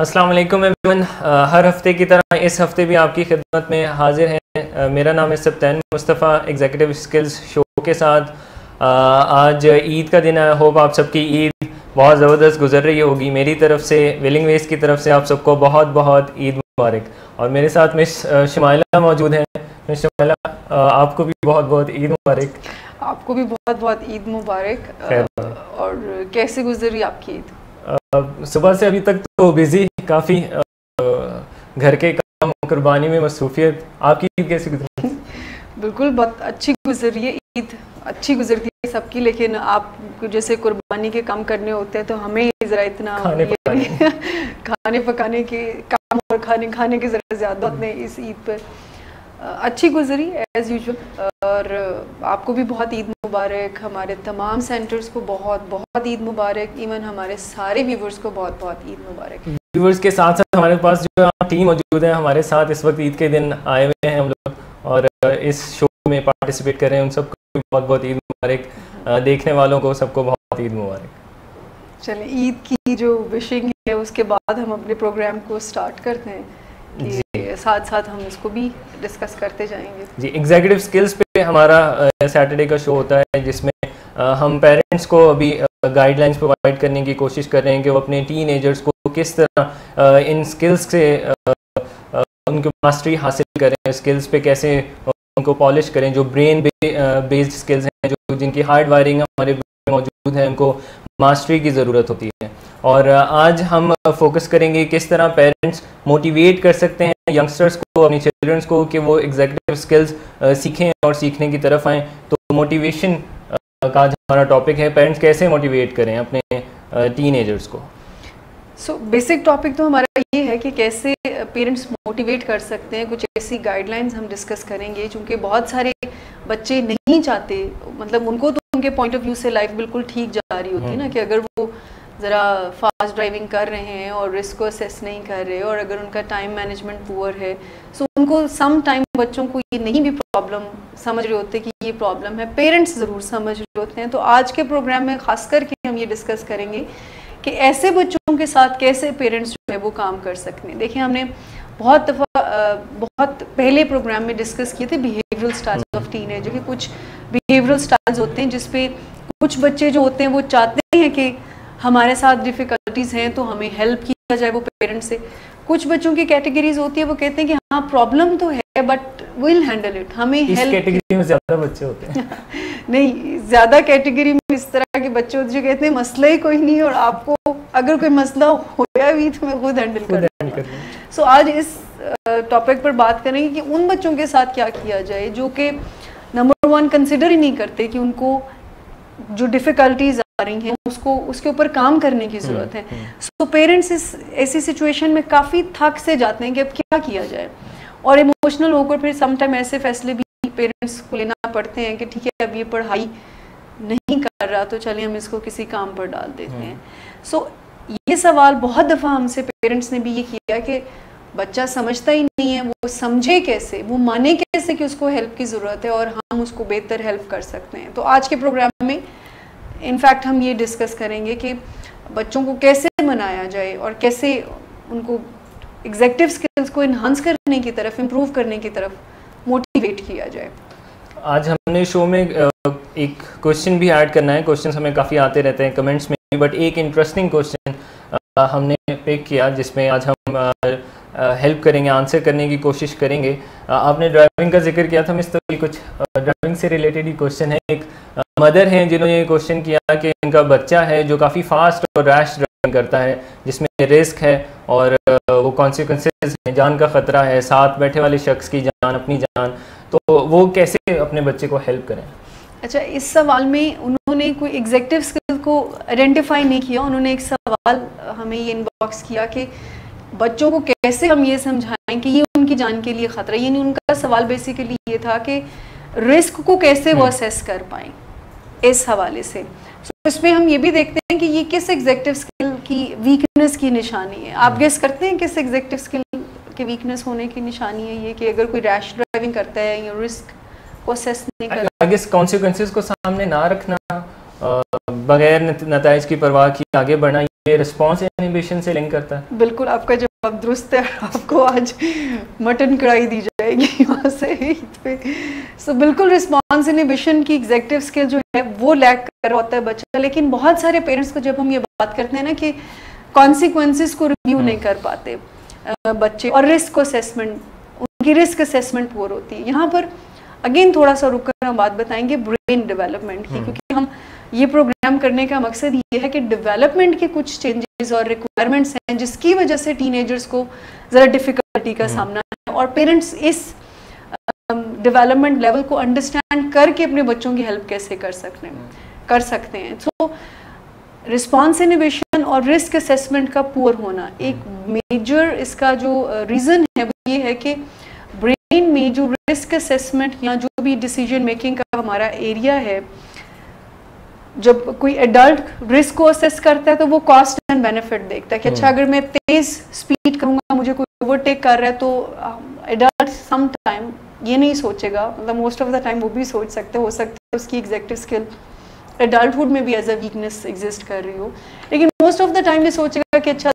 अस्सलाम वालेकुम एवरीवन। हर हफ्ते की तरह इस हफ्ते भी आपकी खिदमत में हाजिर हैं। मेरा नाम है Sibtain Mustafa, executive skills show के साथ। आज ईद का दिन है। होप आप सबकी ईद बहुत ज़बरदस्त गुजर रही होगी। मेरी तरफ से, विलिंग वेस्ट की तरफ से आप सबको बहुत बहुत ईद मुबारक। और मेरे साथ मिस शमाइला मौजूद हैं। मिस शमाइला, आपको भी बहुत बहुत ईद मुबारक। आपको भी बहुत बहुत ईद मुबारक। और कैसे गुजरी आपकी ईद? सुबह से अभी तक तो बिज़ी, काफ़ी घर के काम, कुर्बानी में मसरूफियत। आपकी ईद कैसी गुजरी? बिल्कुल बहुत अच्छी गुजरी है। ईद अच्छी गुजरती है सबकी, लेकिन आप जैसे कुर्बानी के काम करने होते हैं तो हमें ज़रा इतना खाने पकाने के काम और खाने की ज़रा ज़्यादा नहीं इस ईद पर। अच्छी गुजरी एज़ यूजुअल। और आपको भी बहुत ईद मुबारक। हमारे तमाम सेंटर्स को बहुत बहुत ईद मुबारक। इवन हमारे सारे व्यूवर्स को बहुत बहुत ईद मुबारक। व्यूवर्स के साथ साथ हमारे पास जो टीम मौजूद है हमारे साथ इस वक्त ईद के दिन आए हुए हैं हम लोग, और इस शो में पार्टिसिपेट कर रहे हैं। उन सबको भी बहुत बहुत ईद मुबारक। देखने वालों को सबको बहुत ईद मुबारक। चलिए, ईद की जो विशिंग है उसके बाद हम अपने प्रोग्राम को स्टार्ट करते हैं कि साथ साथ हम इसको भी डिस्कस करते जाएंगे। जी, एग्जीक्यूटिव स्किल्स पे हमारा सैटरडे का शो होता है, जिसमें हम पेरेंट्स को अभी गाइडलाइंस प्रोवाइड करने की कोशिश कर रहे हैं कि वो अपने टीनेजर्स को किस तरह इन स्किल्स से उनको मास्टरी हासिल करें, स्किल्स पे कैसे उनको पॉलिश करें। जो ब्रेन बेस्ड स्किल्स हैं, जो जिनकी हार्ड वायरिंग हमारे मौजूद है, उनको मास्टरी की ज़रूरत होती है। और आज हम फोकस करेंगे किस तरह पेरेंट्स मोटिवेट कर सकते हैं यंगस्टर्स को, अपनी चिल्ड्रंस को, कि वो एग्जीक्यूटिव स्किल्स सीखें और सीखने की तरफ आएँ। तो मोटिवेशन का आज हमारा टॉपिक है, पेरेंट्स कैसे मोटिवेट करें अपने टीनेजर्स को। सो बेसिक टॉपिक तो हमारा ये है कि कैसे पेरेंट्स मोटिवेट कर सकते हैं। कुछ ऐसी गाइडलाइंस हम डिस्कस करेंगे, चूँकि बहुत सारे बच्चे नहीं चाहते, मतलब उनको तो उनके पॉइंट ऑफ व्यू से लाइफ बिल्कुल ठीक जा रही होती है ना, कि अगर वो ज़रा फास्ट ड्राइविंग कर रहे हैं और रिस्क को असेस नहीं कर रहे, और अगर उनका टाइम मैनेजमेंट पुअर है, सो उनको सम टाइम बच्चों को ये नहीं भी प्रॉब्लम समझ रहे होते कि ये प्रॉब्लम है, पेरेंट्स ज़रूर समझ रहे होते हैं। तो आज के प्रोग्राम में ख़ास करके हम ये डिस्कस करेंगे कि ऐसे बच्चों के साथ कैसे पेरेंट्स जो है वो काम कर सकते हैं। देखिए, हमने बहुत दफ़ा बहुत पहले प्रोग्राम में डिस्कस किए थे बिहेवियरल स्टाइल्स ऑफ टीनेजर के। कुछ बिहेवियरल स्टाइल्स होते हैं जिसपे कुछ बच्चे जो होते हैं वो चाहते हैं कि हमारे साथ डिफ़िकल्टीज़ हैं तो हमें हेल्प किया जाए वो पेरेंट्स से। कुछ बच्चों की कैटेगरीज होती है, वो कहते हैं कि हाँ प्रॉब्लम तो है बट विल हैंडल इट, हमें इस हेल्प। कैटेगरी में ज़्यादा बच्चे होते हैं नहीं, ज़्यादा कैटेगरी में इस तरह के बच्चे होते हैं जो कहते हैं मसला ही कोई नहीं, और आपको अगर कोई मसला होया भी तो मैं खुद हैंडल कर। सो आज इस टॉपिक पर बात करेंगे कि उन बच्चों के साथ क्या किया जाए जो कि नंबर वन कंसिडर ही नहीं करते कि उनको जो डिफ़िकल्टीज आ रही हैं उसको उसके ऊपर काम करने की ज़रूरत है। सो पेरेंट्स इस ऐसी सिचुएशन में काफ़ी थक से जाते हैं कि अब क्या किया जाए, और इमोशनल होकर फिर सम टाइम ऐसे फैसले भी पेरेंट्स को लेना पड़ते हैं कि ठीक है, अब ये पढ़ाई नहीं कर रहा तो चलिए हम इसको किसी काम पर डाल देते हैं। सो ये सवाल बहुत दफ़ा हमसे पेरेंट्स ने भी ये किया कि बच्चा समझता ही नहीं है, वो समझे कैसे, वो माने कैसे कि उसको हेल्प की ज़रूरत है और हम उसको बेहतर हेल्प कर सकते हैं। तो आज के प्रोग्राम में इनफैक्ट हम ये डिस्कस करेंगे कि बच्चों को कैसे मनाया जाए और कैसे उनको एग्जीक्यूटिव स्किल्स को इन्हांस करने की तरफ, इम्प्रूव करने की तरफ मोटिवेट किया जाए। आज हमने शो में एक क्वेश्चन भी ऐड करना है। क्वेश्चन हमें काफ़ी आते रहते हैं कमेंट्स में, बट एक इंटरेस्टिंग क्वेश्चन हमने पिक किया जिसमें आज हम हेल्प करेंगे, आंसर करने की कोशिश करेंगे। आपने ड्राइविंग का जिक्र किया था मिस, तो कुछ ड्राइविंग से रिलेटेड ही क्वेश्चन है। एक मदर हैं जिन्होंने ये क्वेश्चन किया कि इनका बच्चा है जो काफ़ी फास्ट और रैश ड्राइविंग करता है, जिसमें रिस्क है और वो कॉन्सिक्वेंसेस हैं, जान का ख़तरा है, साथ बैठे वाले शख्स की जान, अपनी जान, तो वो कैसे अपने बच्चे को हेल्प करें। अच्छा, इस सवाल में उन्होंने कोई एग्जीक्यूटिव स्किल को आइडेंटिफाई नहीं किया। उन्होंने एक सवाल हमें ये इनबॉक्स किया कि बच्चों को कैसे हम ये समझाएं कि ये उनकी जान के लिए ख़तरा। यानी उनका सवाल बेसिकली ये था कि रिस्क को कैसे वो असेस कर पाएँ इस हवाले से। तो इसमें हम ये भी देखते हैं कि ये किस एग्जीक्यूटिव स्किल की वीकनेस की निशानी है। आप गेस करते हैं किस एग्जीक्यूटिव स्किल की वीकनेस होने की निशानी है ये, कि अगर कोई रैश ड्राइविंग करता है या रिस्क को असेस नहीं करता, आगे कॉन्सिक्वेंसेस को सामने ना रखना, बगैर नताइज की परवाह की आगे बढ़ना, ये रिस्पॉन्स इनहिबिशन से लिंक करता है? बिल्कुल, आपका जवाब दुरुस्त है। आपको आज मटन कढ़ाई दी जाएगी वहाँ से पे। सो बिल्कुल रिस्पॉन्स इनहिबिशन की एग्जेक्टिव स्किल जो है वो लैक कर होता है बच्चा। लेकिन बहुत सारे पेरेंट्स को जब हम ये बात करते हैं ना कि कॉन्सिक्वेंसेस को रिव्यू नहीं कर पाते बच्चे, और रिस्क असेसमेंट, उनकी रिस्क असेसमेंट पुअर होती है। यहाँ पर अगेन थोड़ा सा रुक कर हम बात बताएंगे ब्रेन डेवलपमेंट की, क्योंकि हम ये प्रोग्राम करने का मकसद ये है कि डेवलपमेंट के कुछ चेंजेस और रिक्वायरमेंट्स हैं जिसकी वजह से टीनेजर्स को ज़रा डिफ़िकल्टी का सामना है, और पेरेंट्स इस डेवलपमेंट लेवल को अंडरस्टैंड करके अपने बच्चों की हेल्प कैसे कर सकते हैं। सो रिस्पॉन्स इनहिबिशन और रिस्क असेसमेंट का पुअर होना एक मेजर इसका जो रीज़न है वो ये है कि ब्रेन में जो रिस्क असेसमेंट या जो भी डिसीजन मेकिंग का हमारा एरिया है, जब कोई एडल्ट रिस्क को असेस करता है तो वो कॉस्ट एंड बेनिफिट देखता है कि अच्छा अगर मैं तेज स्पीड करूँगा, मुझे कोई ओवरटेक कर रहा है, तो एडल्ट सम टाइम ये नहीं सोचेगा, मतलब मोस्ट ऑफ द टाइम वो भी सोच सकते हो सकता है उसकी एग्जेक्टिव स्किल एडल्टहुड में भी एज अ वीकनेस एग्जिस्ट कर रही हो, लेकिन मोस्ट ऑफ द टाइम ये सोचेगा कि अच्छा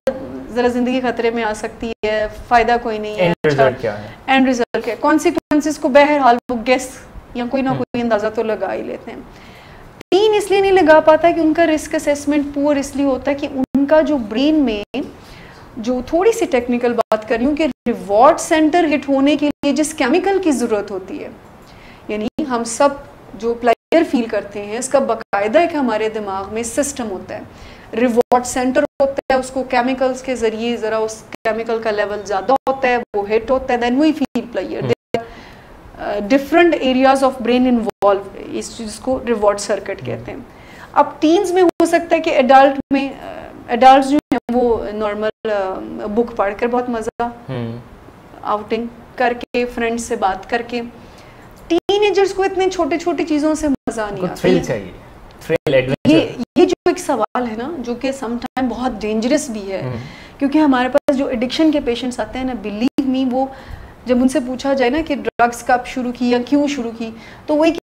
ज़रा ज़िंदगी खतरे में आ सकती है, फ़ायदा कोई नहीं है, एंड रिजल्ट क्या है, एंड रिजल्ट क्या है, कॉन्सिक्वेंसेस को बहरहाल वो गेस या कोई ना कोई अंदाज़ा तो लगा ही लेते हैं। टीन इसलिए नहीं लगा पाता कि उनका रिस्क असेसमेंट पुअर इसलिए होता है कि उनका जो ब्रेन में, जो थोड़ी सी टेक्निकल बात कर रही हूँ, कि रिवॉर्ड सेंटर हिट होने के लिए जिस केमिकल की ज़रूरत होती है, यानी हम सब जो प्लेजर फील करते हैं इसका बाकायदा एक हमारे दिमाग में सिस्टम होता है, रिवॉर्ड सेंटर होता है, उसको केमिकल्स के ज़रिए ज़रा उस केमिकल का लेवल ज़्यादा होता है, वो हिट होता है, then we feel pleasure. Different areas of brain involve, इस चीज़ को रिवॉर्ड सर्किट कहते हैं। अब टीन्स में हो सकता है कि एडल्ट में, एडल्ट जो है वो नॉर्मल बुक पढ़कर बहुत मज़ा, आउटिंग करके, फ्रेंड्स से बात करके, टीनेजर्स को इतने छोटे छोटे चीज़ों से मज़ा नहीं आता, थ्रिल चाहिए, थ्रिल, एडवेंचर। ये जो एक सवाल है ना, जो कि सम टाइम बहुत डेंजरस भी है, क्योंकि हमारे पास जो एडिक्शन के पेशेंट्स आते हैं ना, बिलीव मी, वो जब उनसे पूछा जाए ना कि ड्रग्स कब शुरू की या क्यों शुरू की, तो वो एक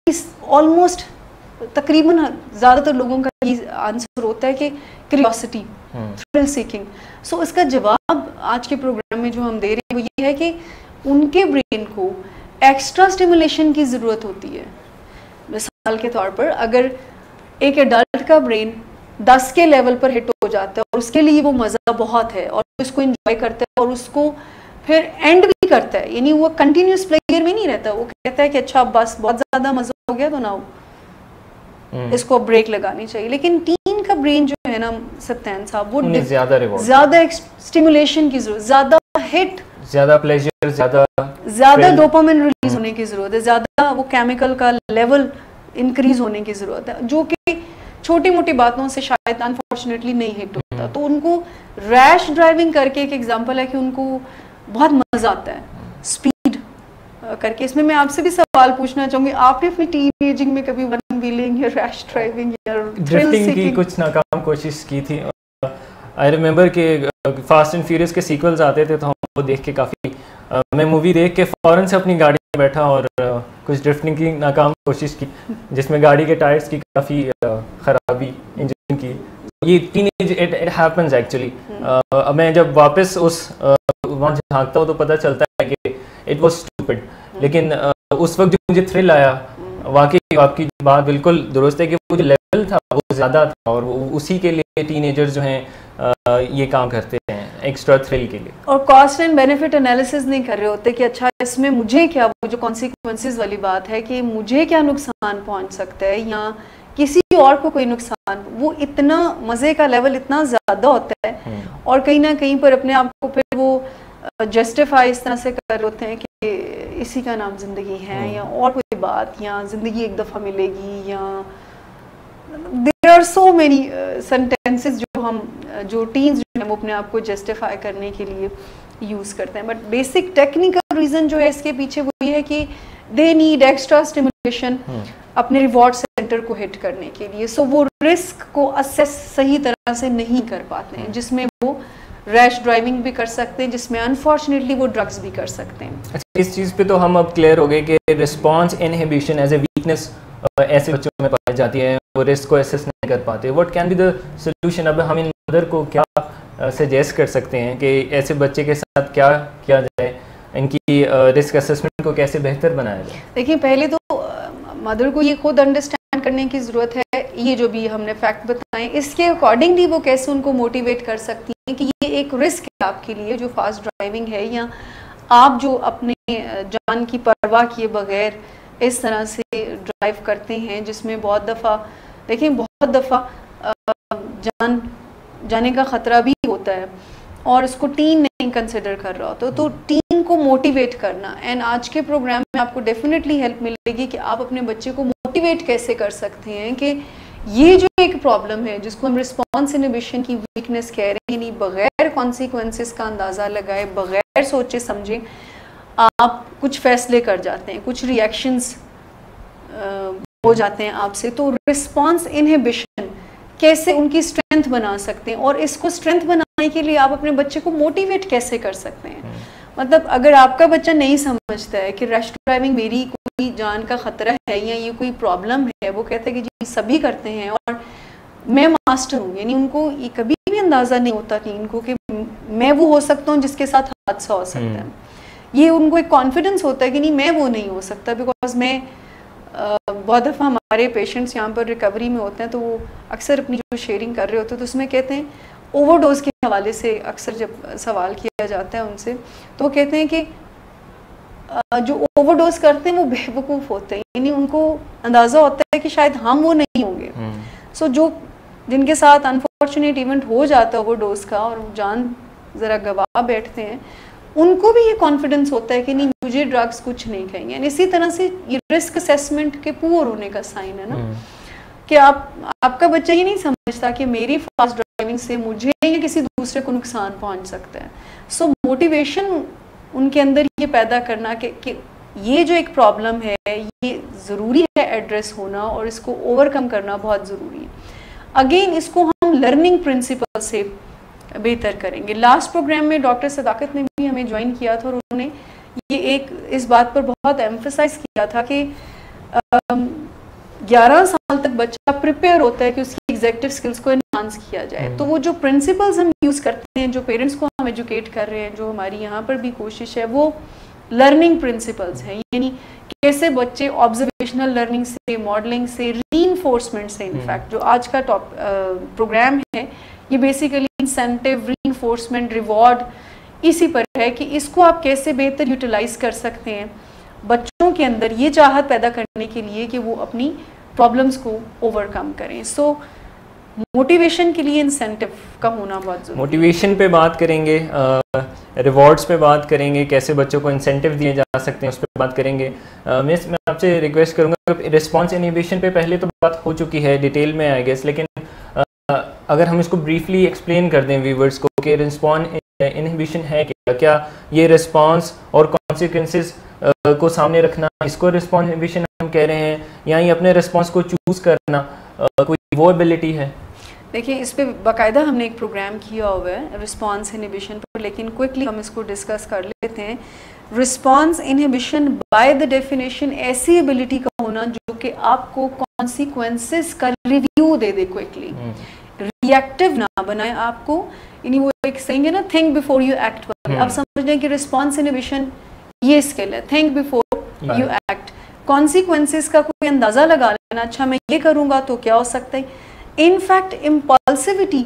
ऑलमोस्ट तकरीबन ज़्यादातर लोगों का ये आंसर होता है कि क्यूरियोसिटी, थ्रिल सीकिंग। सो इसका जवाब आज के प्रोग्राम में जो हम दे रहे हैं वो ये है कि उनके ब्रेन को एक्स्ट्रा स्टिमुलेशन की ज़रूरत होती है। मिसाल के तौर पर अगर एक एडल्ट का ब्रेन 10 के लेवल पर हिट हो जाता है और उसके लिए वो मज़ा बहुत है और उसको इंजॉय करता है और उसको फिर एंड भी करता है, यानी वो कंटिन्यूस प्लेयर में नहीं रहता, वो कहता है कि अच्छा बस बहुत ज़्यादा मज़ा हो गया तो ना इसको ब्रेक लगानी चाहिए। लेकिन टीन का ब्रेन जो है ना सत्यान साहब, वो ज़्यादा स्टिमुलेशन की जरूरत, ज़्यादा हिट, ज़्यादा प्लेजर, ज़्यादा डोपामिन रिलीज होने की ज़रूरत है, ज़्यादा वो केमिकल का लेवल इंक्रीज होने की ज़रूरत है, जो कि छोटी मोटी बातों से शायद अनफॉर्चुनेटली नहीं हिट होता। तो उनको रैश ड्राइविंग करके, एक एग्जांपल है कि उनको बहुत मज़ा आता है स्पीड करके। इसमें मैं आपसे भी सवाल पूछना चाहूँगी, आपने अपनी टीनेजिंग में कभी वन व्हीलिंग या रैश ड्राइविंग या ड्रिफ्टिंग की कुछ नाकाम कोशिश की थी? आई रिमेंबर कि फास्ट एंड फ्यूरियस के सीक्वल्स आते थे तो हम वो देख के काफ़ी, मैं मूवी देख के फ़ौरन से अपनी गाड़ी में बैठा और कुछ ड्रिफ्टिंग की नाकाम कोशिश की, जिसमें गाड़ी के टायर्स की काफ़ी ख़राबी, इंजन की। ये टीनेज, इट हैपेंस एक्चुअली। मैं जब वापस उस वहाँ झांकता हूँ तो पता चलता है कि इट वाज स्टूपिड, लेकिन उस वक्त जो मुझे थ्रिल आया, वाकई आपकी बात बिल्कुल दुरुस्त है कि वो जो लेवल था वो ज़्यादा था, और उसी के लिए टीनेजर्स जो हैं ये काम करते हैं, एक्स्ट्रा थ्रिल के लिए। और कॉस्ट एंड बेनिफिट एनालिसिस नहीं कर रहे होते कि अच्छा इसमें मुझे क्या, वो जो कॉन्सिक्वेंसेस वाली बात है कि मुझे क्या नुकसान पहुँच सकता है या किसी और को कोई नुकसान, वो इतना मज़े का लेवल इतना ज़्यादा होता है, और कहीं ना कहीं पर अपने आप को फिर वो जस्टिफाई इस तरह से कर होते हैं कि इसी का नाम ज़िंदगी है, या और कोई बात, या ज़िंदगी एक दफ़ा मिलेगी, या there are so many sentences जो टीन्स जो है वो अपने आप को जस्टिफाई करने के लिए यूज़ करते हैं। बट बेसिक टेक्निकल रीज़न जो है इसके पीछे वो ये है कि दे नीड एक्स्ट्रा स्टिमुलेशन अपने रिवॉर्ड सेंटर को हिट करने के लिए। सो वो रिस्क को असेस सही तरह से नहीं कर पाते हैं, जिसमें वो रैश ड्राइविंग भी कर सकते हैं, जिसमें अनफॉर्चुनेटली वो ड्रग्स भी कर सकते हैं। अच्छा, इस चीज़ पे तो हम अब क्लियर हो गए कि response inhibition as a weakness ऐसे बच्चों में पाई जाती है, वो रिस्क को एसेस नहीं कर पाते, what can be the solution? अब हम इन मदर को क्या सजेस्ट कर सकते हैं कि ऐसे बच्चे के साथ क्या किया जाए, इनकी रिस्क असेसमेंट को कैसे बेहतर बनाया जाए? देखिए, पहले तो मदर को ये खुद अंडरस्टैंड करने की ज़रूरत है, ये जो भी हमने फैक्ट बताएं इसके अकॉर्डिंगली वो कैसे उनको मोटिवेट कर सकती हैं कि ये एक रिस्क है आपके लिए जो फास्ट ड्राइविंग है, या आप जो अपने जान की परवाह किए बगैर इस तरह से ड्राइव करते हैं, जिसमें बहुत दफ़ा देखिए बहुत दफ़ा जान जाने का ख़तरा भी होता है और उसको टीन नहीं कंसिडर कर रहा होता, तो टीन को मोटिवेट करना। एंड आज के प्रोग्राम में आपको डेफिनेटली हेल्प मिलेगी कि आप अपने बच्चे को मोटिवेट कैसे कर सकते हैं कि ये जो एक प्रॉब्लम है जिसको हम रिस्पॉन्स इनहिबिशन की वीकनेस कह रहे हैं, नहीं बगैर कॉन्सिक्वेंसेस का अंदाज़ा लगाए, बगैर सोचे समझे आप कुछ फैसले कर जाते हैं, कुछ रिएक्शंस हो जाते हैं आपसे। तो रिस्पॉन्स इनहिबिशन कैसे उनकी स्ट्रेंथ बना सकते हैं, और इसको स्ट्रेंथ बनाने के लिए आप अपने बच्चे को मोटिवेट कैसे कर सकते हैं। मतलब अगर आपका बच्चा नहीं समझता है कि रैश ड्राइविंग मेरी कोई जान का ख़तरा है या ये कोई प्रॉब्लम है, वो कहते हैं कि जी सभी करते हैं और मैं मास्टर हूँ, यानी उनको ये कभी भी अंदाज़ा नहीं होता कि इनको कि मैं वो हो सकता हूँ जिसके साथ हादसा हो सकता है। ये उनको एक कॉन्फिडेंस होता है कि नहीं मैं वो नहीं हो सकता, बिकॉज मैं बहुत दफ़ा हमारे पेशेंट्स यहाँ पर रिकवरी में होते हैं तो वो अक्सर अपनी जो शेयरिंग कर रहे होते हैं तो उसमें कहते हैं, ओवरडोज के हवाले से अक्सर जब सवाल किया जाता है उनसे तो वो कहते हैं कि जो ओवरडोज करते हैं वो बेवकूफ़ होते हैं, यानी उनको अंदाज़ा होता है कि शायद हम वो नहीं होंगे। सो जो जिनके साथ अनफॉर्चुनेट इवेंट हो जाता है ओवरडोज का और जान ज़रा गवा बैठते हैं, उनको भी ये कॉन्फिडेंस होता है कि नहीं मुझे ड्रग्स कुछ नहीं कहेंगे। इसी तरह से ये रिस्क असेसमेंट के पुअर होने का साइन है ना, कि आपका बच्चा ये नहीं समझता कि मेरी फास्ट ड्राइविंग से मुझे या किसी दूसरे को नुकसान पहुंच सकता है। सो मोटिवेशन उनके अंदर ये पैदा करना कि ये जो एक प्रॉब्लम है ये ज़रूरी है एड्रेस होना और इसको ओवरकम करना बहुत ज़रूरी है। अगेन इसको हम लर्निंग प्रिंसिपल से बेहतर करेंगे। लास्ट प्रोग्राम में डॉक्टर सदाकत ने भी हमें ज्वाइन किया था और उन्होंने ये एक इस बात पर बहुत एम्फसाइज किया था कि 11 साल तक बच्चा प्रिपेयर होता है कि उसकी एग्जेक्टिव स्किल्स को एनहांस किया जाए। तो वो जो प्रिंसिपल्स हम यूज़ करते हैं, जो पेरेंट्स को हम एजुकेट कर रहे हैं, जो हमारी यहाँ पर भी कोशिश है, वो लर्निंग प्रिंसिपल्स हैं, यानी कैसे बच्चे ऑब्जर्वेशनल लर्निंग से, मॉडलिंग से, रीइंफोर्समेंट से, इनफैक्ट जो आज का प्रोग्राम है ये बेसिकली इंसेंटिव, रीइंफोर्समेंट, रिवॉर्ड इसी पर है कि इसको आप कैसे बेहतर यूटिलाइज कर सकते हैं बच्चों के अंदर ये चाहत पैदा करने के लिए कि वो अपनी प्रॉब्लम्स को ओवरकम करें। सो मोटिवेशन के लिए इंसेंटिव का होना बहुत ज़रूरी है। मोटिवेशन पे बात करेंगे, रिवॉर्ड्स पे बात करेंगे, कैसे बच्चों को इंसेंटिव दिए जा सकते हैं उस पर बात करेंगे। मैं आपसे रिक्वेस्ट करूँगा, रिस्पॉन्स इनहिबिशन पे पहले तो बात हो चुकी है डिटेल में आई गेस, लेकिन अगर हम इसको ब्रीफली एक्सप्लेन कर दें व्यूवर्स को कि रिस्पॉन्स इनहिबिशन है क्या ये रिस्पॉन्स और कॉन्सिक्वेंसेस को सामने रखना, इसको रिस्पॉन्स इनहिबिशन हम कह रहे हैं, या ये अपने रिस्पॉन्स को चूज़ करना कोई वो एबिलिटी है? देखिए, इस पे बाकायदा हमने एक प्रोग्राम किया हुआ है रिस्पॉन्स इनहिबिशन पर, लेकिन क्विकली हम इसको डिस्कस कर लेते हैं। Response inhibition by the definition ऐसी एबिलिटी का होना जो कि आपको कॉन्सिक्वेंसेस का रिव्यू दे दे क्विकली, रिएक्टिव ना बनाए आपको, यानी वो एक सेइंग है ना, थिंक बिफोर यू एक्ट। आप समझ लें कि रिस्पॉन्स इनहिबिशन ये स्किल है, think before you act. Consequences का कोई अंदाज़ा लगा लेना, अच्छा मैं ये करूँगा तो क्या हो सकता है। इनफैक्ट इम्पल्सिविटी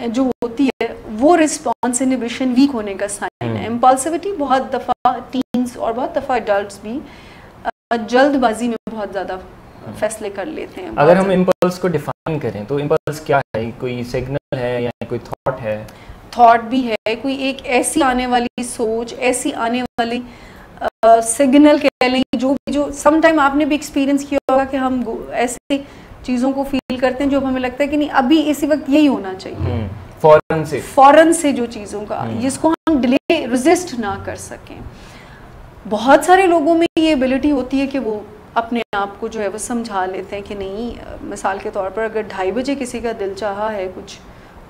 जो होती है वो रिस्पॉन्स इनहिबिशन वीक होने का साइन है। इम्पल्सिविटी बहुत दफ़ा टीन्स और बहुत दफ़ा एडल्ट्स भी जल्दबाजी में बहुत ज़्यादा फैसले कर लेते हैं। अगर हम इम्पल्स को डिफाइन करें तो इम्पल्स क्या है? कोई सिग्नल है या कोई थॉट है? थॉट भी है, कोई एक ऐसी आने वाली सोच, ऐसी आने वाली सिग्नल कह लें, जो समटाइम आपने भी एक्सपीरियंस किया होगा कि हम ऐसे चीज़ों को फील करते हैं जो हमें लगता है कि नहीं अभी इसी वक्त यही होना चाहिए, फौरन से जो चीज़ों का जिसको हम डिले रेजिस्ट ना कर सकें। बहुत सारे लोगों में ये एबिलिटी होती है कि वो अपने आप को जो है वो समझा लेते हैं कि नहीं, मिसाल के तौर पर अगर 2:30 बजे किसी का दिल चाहा है कुछ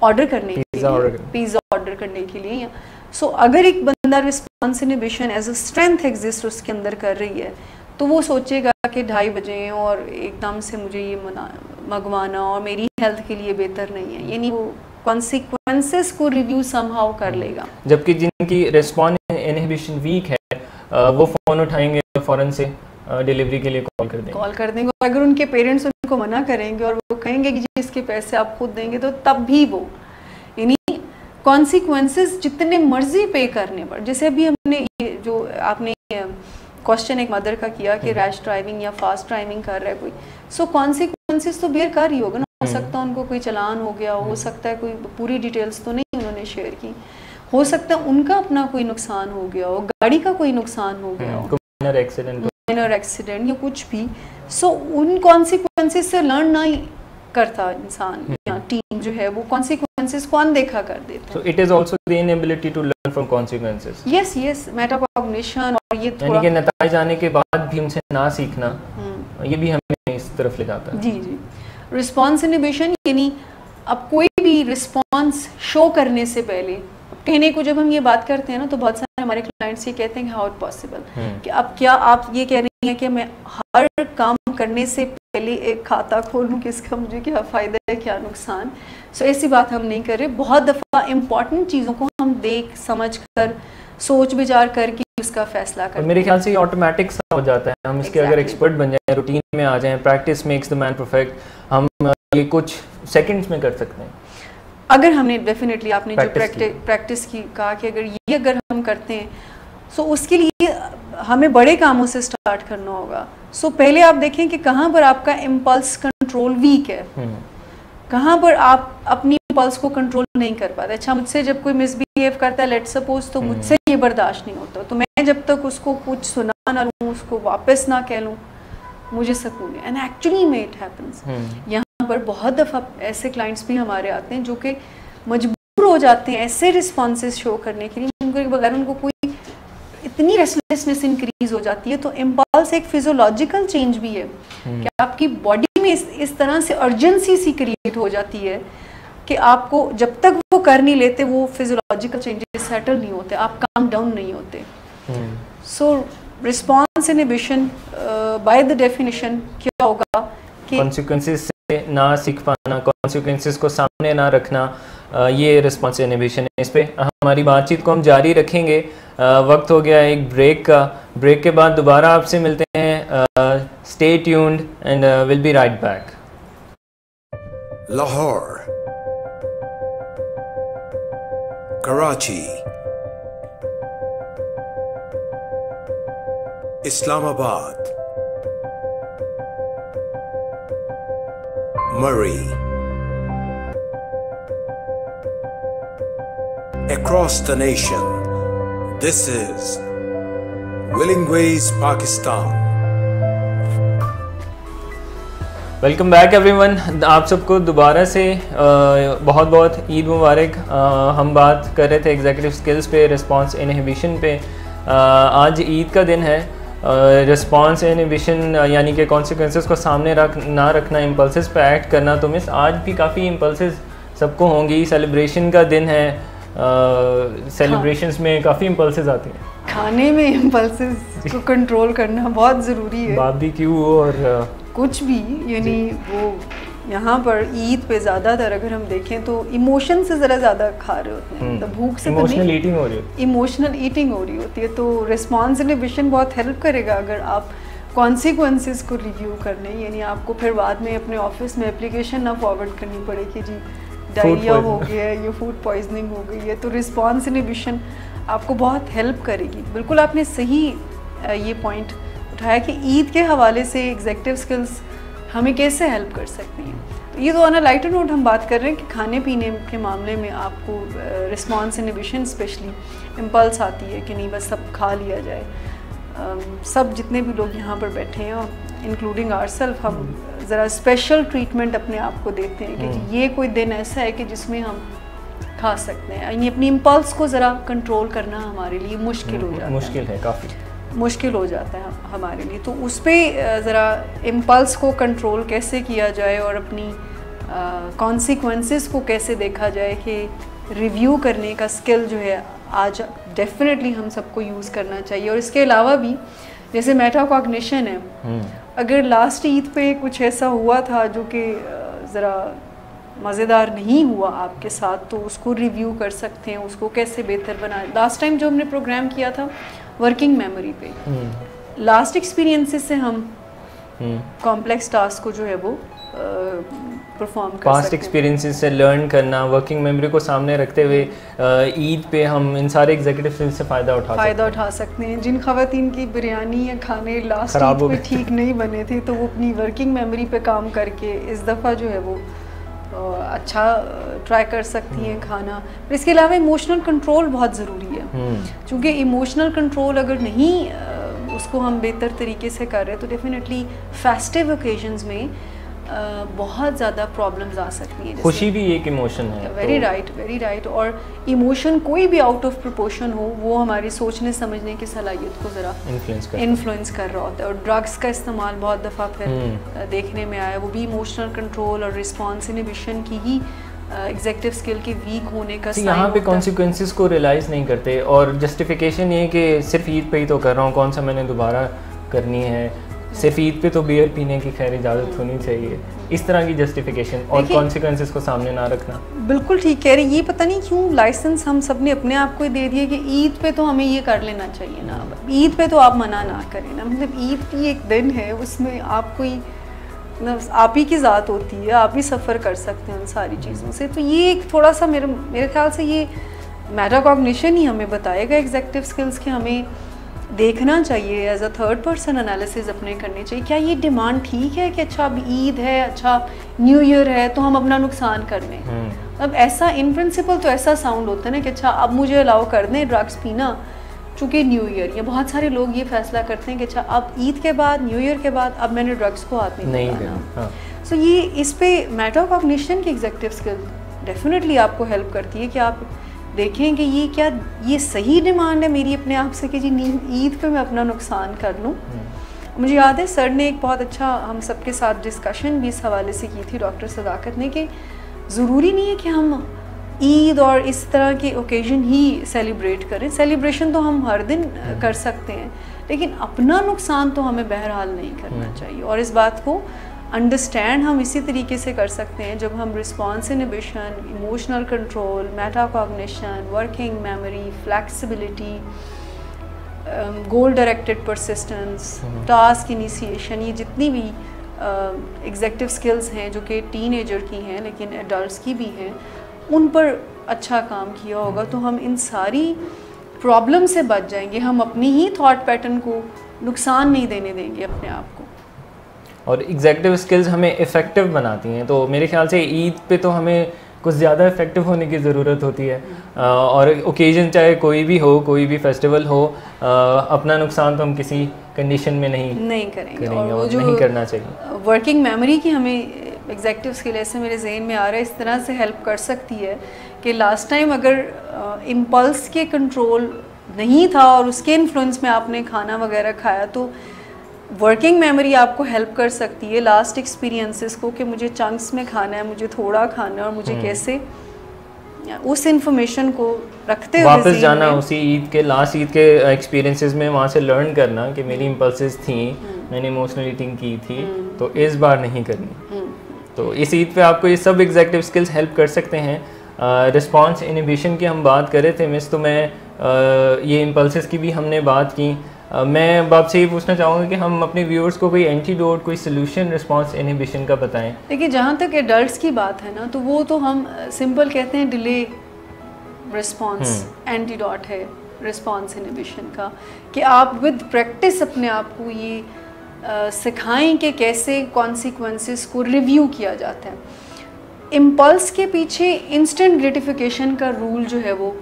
ऑर्डर करने के लिए, पिज़्ज़ा ऑर्डर करने के लिए, सो अगर एक बंदा response inhibition as a strength exist उसके अंदर कर रही है तो वो सोचेगा कि 2:30 बजे हैं और एकदम से मुझे ये मंगवाना और मेरी हेल्थ के लिए बेहतर नहीं है, यानी वो कॉन्सिक्वेंसेस को रिव्यू समहाउ कर लेगा। जबकि जिनकी रिस्पॉन्स इनहिबिशन वीक है वो फ़ोन उठाएंगे, फ़ौरन से डिलीवरी के लिए कॉल कर देंगे। अगर उनके पेरेंट्स उनको मना करेंगे और वो कहेंगे कि जी इसके पैसे आप खुद देंगे, तो तब भी वो, यानी कॉन्सिक्वेंसेस जितने मर्जी पे करने पर, जैसे अभी हमने ये जो आपने क्वेश्चन एक मदर का किया कि रैश ड्राइविंग या फास्ट ड्राइविंग कर रहा है कोई, सो कॉन्सिक्वेंसेस तो बेयर कर ही होगा ना। हो सकता है उनको कोई चलान हो गया, हो सकता है कोई पूरी डिटेल्स तो नहीं उन्होंने शेयर की, हो सकता है उनका अपना कोई नुकसान हो गया हो, गाड़ी का कोई नुकसान हो गया हो, माइनर एक्सीडेंट या कुछ भी। सो उन कॉन्सिक्वेंसेस से लर्न नहीं करता इंसान या टीम जो है, वो कॉन्सिक्वेंसेस को अनदेखा कर देते हैं। So it is also the inability to learn from consequences. Yes, metacognition, और ये थोड़ा यानी कि नतीजे आने के बाद भी उनसे ना सीखना, ये भी हमें इस तरफ ले जाता है। जी। रिस्पॉन्स इनहिबिशन, यानी अब कोई भी रिस्पॉन्स शो करने से पहले, कहने को जब हम ये बात करते हैं ना, तो बहुत सारे हमारे क्लाइंट्स ये कहते हैं कि हाउ इट पॉसिबल, कि अब क्या आप ये कह रही हैं कि मैं हर काम करने से पहले एक खाता खोलूं कि इसका मुझे क्या फ़ायदा है, क्या नुकसान। सो ऐसी बात हम नहीं कर रहे। बहुत दफ़ा इम्पॉर्टेंट चीज़ों को हम देख समझ कर, सोच विचार करके उसका फैसला करते हैं। मेरे ख्याल से ये ऑटोमेटिक सा हो जाता है, हम इसके अगर एक्सपर्ट बन जाएं, रूटीन में आ जाएं, practice makes the man perfect, हम ये कुछ सेकंड्स में कर सकते हैं अगर हमने डेफिनेटली, आपने जो प्रैक्टिस की कहा कि अगर हम करते हैं, सो उसके लिए हमें बड़े कामों से स्टार्ट करना होगा। सो पहले आप देखें कि कहाँ पर आपका इम्पल्स कंट्रोल वीक है, कहाँ पर आप अपनी इम्पल्स को कंट्रोल नहीं कर पाते। अच्छा, मुझसे जब कोई मिसबिहेव करता है, लेट सपोज, तो मुझसे ये बर्दाश्त नहीं होता, तो मैं जब तक उसको कुछ सुना ना लूँ, उसको वापस ना कह लूँ, मुझे सुकून है। एंड एक्चुअली में इट हैपन्स। यहाँ पर बहुत दफ़ा ऐसे क्लाइंट्स भी हमारे आते हैं जो कि मजबूर हो जाते हैं ऐसे रिस्पॉन्सेस शो करने के लिए, जिनके बगैर उनको कोई, इतनी रेस्टलेसनेस इंक्रीज हो जाती है। तो इम्पल्स एक फिजियोलॉजिकल चेंज भी है कि आपकी बॉडी में इस तरह से अर्जेंसी सी क्रिएट हो जाती है कि आपको, जब तक वो कर नहीं लेते, वो फिजियोलॉजिकल चेंजेस सेटल नहीं होते, आप काम डाउन नहीं होते। So response inhibition by the definition क्या होगा कि कॉन्सिक्वेंसेस से ना सीख पाना, कॉन्सिक्वेंसेस को सामने ना रखना, ये रिस्पॉन्स इनहिबिशन है। इस पे हमारी बातचीत को हम जारी रखेंगे। वक्त हो गया एक ब्रेक का। ब्रेक के बाद दोबारा आपसे मिलते हैं। Stay tuned and will be right back. Lahore, Karachi, Islamabad, Murray, across the nation, this is Willing Ways Pakistan. Welcome back everyone. आप सबको दोबारा से बहुत बहुत ईद मुबारक। हम बात कर रहे थे एग्जीक्यूटिव स्किल्स पे, रिस्पांस इनहिबिशन पे। आज ईद का दिन है। रिस्पांस इनहिबिशन यानी कि कॉन्सिक्वेंसेस को सामने ना रखना, इम्पल्सेस पे एक्ट करना। तो मिस, आज भी काफ़ी इम्पल्सेस सबको होंगी। सेलिब्रेशन का दिन है, सेलिब्रेशंस में काफ़ी इम्पल्सेस आती हैं। खाने में इम्पल्सेस को कंट्रोल करना बहुत ज़रूरी है। बारबेक्यू और कुछ भी, यानी वो यहाँ पर ईद पे ज़्यादातर अगर हम देखें तो इमोशन से ज़रा ज़्यादा खा रहे होते हैं, तो भूख से इमोशनल ईटिंग हो रही होती है। इमोशनल ईटिंग हो रही होती है। तो रिस्पॉन्स इनहिबिशन बहुत हेल्प करेगा अगर आप कॉन्सिक्वेंसेस को रिव्यू करने, यानी आपको फिर बाद में अपने ऑफिस में एप्लीकेशन ना फॉरवर्ड करनी पड़े कि जी डायरिया हो गया है या फूड पॉइजनिंग हो गई है। तो रिस्पॉन्स इनहिबिशन आपको बहुत हेल्प करेगी। बिल्कुल आपने सही ये पॉइंट उठाया कि ईद के हवाले से एग्जीक्यूटिव स्किल्स हमें कैसे हेल्प कर सकती हैं। तो ये तो ऑन अ लाइटर नोट हम बात कर रहे हैं कि खाने पीने के मामले में आपको रिस्पॉन्स इनहिबिशन स्पेशली इम्पल्स आती है कि नहीं बस सब खा लिया जाए। सब जितने भी लोग यहाँ पर बैठे हैं, इंक्लूडिंग आवरसेल्फ, हम ज़रा स्पेशल ट्रीटमेंट अपने आप को देते हैं कि ये कोई दिन ऐसा है कि जिसमें हम खा सकते हैं। यानी अपनी इम्पल्स को ज़रा कंट्रोल करना हमारे लिए मुश्किल हो जाता है। मुश्किल है, काफ़ी मुश्किल हो जाता है हमारे लिए। तो उस पर ज़रा इम्पल्स को कंट्रोल कैसे किया जाए और अपनी कॉन्सिक्वेंसेस को कैसे देखा जाए कि रिव्यू करने का स्किल जो है आज डेफिनेटली हम सबको यूज़ करना चाहिए। और इसके अलावा भी जैसे मेटाकॉग्निशन है, अगर लास्ट ईद पे कुछ ऐसा हुआ था जो कि ज़रा मज़ेदार नहीं हुआ आपके साथ, तो उसको रिव्यू कर सकते हैं, उसको कैसे बेहतर बनाए। लास्ट टाइम जो हमने प्रोग्राम किया था वर्किंग मेमोरी पे, लास्ट एक्सपीरियंसेस से हम कॉम्प्लेक्स टास्क को जो है वो परफॉर्म कर पास्ट एक्सपीरियंसेस से लर्न करना, वर्किंग मेमोरी को सामने रखते हुए ईद पे हम इन सारे एग्जीक्यूटिव स्किल्स से फ़ायदा उठा सकते हैं। जिन ख़वातीन की बिरयानी या खाने लास्ट ईद पे ठीक नहीं बने थे, तो वो अपनी वर्किंग मेमोरी पे काम करके इस दफ़ा जो है वो अच्छा ट्राई कर सकती हैं खाना। पर इसके अलावा इमोशनल कंट्रोल बहुत ज़रूरी है, क्योंकि इमोशनल कंट्रोल अगर नहीं उसको हम बेहतर तरीके से कर रहे हैं तो डेफिनेटली फेस्टिव ओकेजन्स में बहुत ज़्यादा प्रॉब्लम्स आ सकती हैं। खुशी भी एक इमोशन है। Very right. और इमोशन कोई भी आउट ऑफ प्रोपोर्शन हो, वो हमारी सोचने समझने की सलाहियत को ज़रा इन्फ्लुएंस कर रहा होता है। और ड्रग्स का इस्तेमाल बहुत दफ़ा फिर देखने में आया, वो भी इमोशनल कंट्रोल और रिस्पॉन्स इनहिबिशन की ही एग्जीक्यूटिव स्किल के वीक होने का साइन यहाँ पे कॉन्सिक्वेंसेस को रियलाइज़ नहीं करते, और जस्टिफिकेशन ये कि सिर्फ ईद पे ही तो कर रहा हूँ, कौन सा मैंने दोबारा करनी है, सिर्फ ईद पे तो बियर पीने की खैर इजाज़त होनी चाहिए, इस तरह की जस्टिफिकेशन और कॉन्सिक्वेंसेस को सामने ना रखना। बिल्कुल ठीक कह रहे। ये पता नहीं क्यों लाइसेंस हम सब ने अपने आप को दे दिए कि ईद पे तो हमें ये कर लेना चाहिए ना, ईद पे तो आप मना ना करें ना। मतलब ईद की एक दिन है, उसमें आप कोई आप ही की ज़ात होती है, आप ही सफ़र कर सकते हैं उन सारी चीज़ों से। तो ये एक थोड़ा सा मेरे ख्याल से ये मेटाकॉग्निशन ही हमें बताएगा एग्जीक्यूटिव स्किल्स के हमें देखना चाहिए, as a third person analysis अपने करने चाहिए। क्या ये डिमांड ठीक है कि अच्छा अब ईद है, अच्छा न्यू ईयर है तो हम अपना नुकसान कर लें। अब ऐसा इन प्रिंसिपल तो ऐसा साउंड होता है ना कि अच्छा अब मुझे अलाउ कर दें ड्रग्स पीना चूँकि न्यू ईयर, या बहुत सारे लोग ये फैसला करते हैं कि अच्छा अब ईद के बाद, न्यू ईयर के बाद अब मैंने ड्रग्स को हाथ नहीं लगाना। सो ये इस पे मेटाकॉग्निशन की एग्जीक्यूटिव स्किल डेफिनेटली आपको हेल्प करती है कि आप देखें कि ये क्या ये सही डिमांड है मेरी अपने आप से कि जी ईद पे मैं अपना नुकसान कर लूँ। मुझे याद है सर ने एक बहुत अच्छा हम सबके साथ डिस्कशन भी इस हवाले से की थी, डॉक्टर सदाकत ने, कि ज़रूरी नहीं है कि हम ईद और इस तरह के ओकेजन ही सेलिब्रेट करें। सेलिब्रेशन तो हम हर दिन कर सकते हैं, लेकिन अपना नुकसान तो हमें बहरहाल नहीं करना चाहिए। और इस बात को अंडरस्टैंड हम इसी तरीके से कर सकते हैं जब हम response inhibition, emotional control, metacognition, working memory, flexibility, गोल डायरेक्टेड परसिस्टेंस, टास्क इनिशिएशन, ये जितनी भी एग्जीक्यूटिव स्किल्स हैं जो कि टीनेजर की हैं लेकिन एडल्ट्स की भी हैं, उन पर अच्छा काम किया होगा तो हम इन सारी प्रॉब्लम से बच जाएंगे। हम अपनी ही थॉट पैटर्न को नुकसान नहीं देने देंगे अपने आप को। और एग्जीक्यूटिव स्किल्स हमें इफ़ेक्टिव बनाती हैं, तो मेरे ख्याल से ईद पे तो हमें कुछ ज़्यादा इफ़ेक्टिव होने की ज़रूरत होती है। और ओकेजन चाहे कोई भी हो, कोई भी फेस्टिवल हो, अपना नुकसान तो हम किसी कंडीशन में नहीं करेंगे और जो नहीं करना चाहिए। वर्किंग मेमोरी की हमें एग्जीक्यूटिव स्किल ऐसे मेरे जहन में आ रहा है, इस तरह से हेल्प कर सकती है कि लास्ट टाइम अगर इम्पल्स के कंट्रोल नहीं था और उसके इन्फ्लुएंस में आपने खाना वगैरह खाया, तो वर्किंग मेमोरी आपको हेल्प कर सकती है लास्ट एक्सपीरियंसेस को कि मुझे चंक्स में खाना है, मुझे थोड़ा खाना है और मुझे कैसे उस इंफॉर्मेशन को रखते हुए वापस जाना उसी ईद के लास्ट ईद के एक्सपीरियंसेस में, वहाँ से लर्न करना कि मेरी इम्पल्सेस थी, मैंने इमोशनल ईटिंग की थी तो इस बार नहीं करनी। तो इस ईद पे आपको ये सब एग्जीक्यूटिव स्किल्स हेल्प कर सकते हैं। रिस्पॉन्स इनहिबिशन की हम बात कर रहे थे मिस, तो मैं ये इम्पल्सेस की भी हमने बात की। मैं आपसे ये पूछना चाहूँगा कि हम अपने व्यूअर्स को कोई एंटीडोट, कोई सोल्यूशन रिस्पॉन्स इनहिबिशन का बताएं। देखिए जहाँ तक एडल्ट्स की बात है ना, तो वो तो हम सिंपल कहते हैं डिले रिस्पॉन्स एंटीडोट है रिस्पॉन्स इनहिबिशन का, कि आप विद प्रैक्टिस अपने आप को ये सिखाएं कि कैसे कॉन्सिक्वेंसेस को रिव्यू किया जाता है। इम्पल्स के पीछे इंस्टेंट ग्रेटिफिकेशन का रूल जो है वो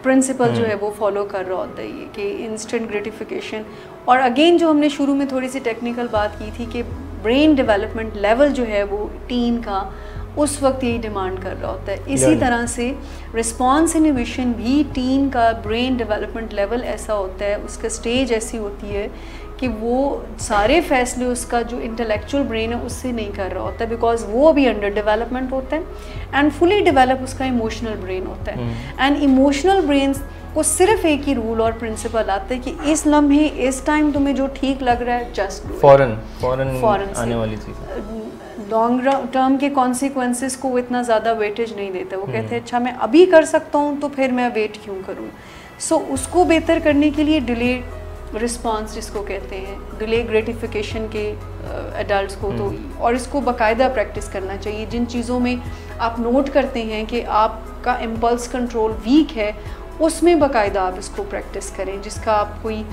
प्रिंसिपल जो है वो फॉलो कर रहा होता है ये कि इंस्टेंट ग्रेटिफिकेशन। और अगेन जो हमने शुरू में थोड़ी सी टेक्निकल बात की थी कि ब्रेन डेवलपमेंट लेवल जो है वो टीन का उस वक्त यही डिमांड कर रहा होता है। इसी तरह से रिस्पॉन्स इनहिबिशन भी टीन का ब्रेन डेवलपमेंट लेवल ऐसा होता है, उसका स्टेज ऐसी होती है कि वो सारे फैसले उसका जो इंटेलेक्चुअल ब्रेन है उससे नहीं कर रहा होता, बिकॉज वो अभी अंडर डेवलपमेंट होता है। एंड फुली डेवलप उसका इमोशनल ब्रेन होता है। एंड इमोशनल ब्रेन आपको सिर्फ एक ही रूल और प्रिंसिपल आता है कि इस लम्हे इस टाइम तुम्हें जो ठीक लग रहा है जस्ट फौरन आने वाली चीज़। लॉन्ग टर्म के कॉन्सिक्वेंसेस को वो इतना ज़्यादा वेटेज नहीं देते, वो कहते हैं अच्छा मैं अभी कर सकता हूँ तो फिर मैं वेट क्यों करूँ। सो उसको बेहतर करने के लिए डिले रिस्पांस जिसको कहते हैं, डिले ग्रेटिफिकेशन के एडल्ट्स को तो, और इसको बाकायदा प्रैक्टिस करना चाहिए। जिन चीज़ों में आप नोट करते हैं कि आपका इम्पल्स कंट्रोल वीक है, उसमें बाकायदा आप इसको प्रैक्टिस करें, जिसका आप कोई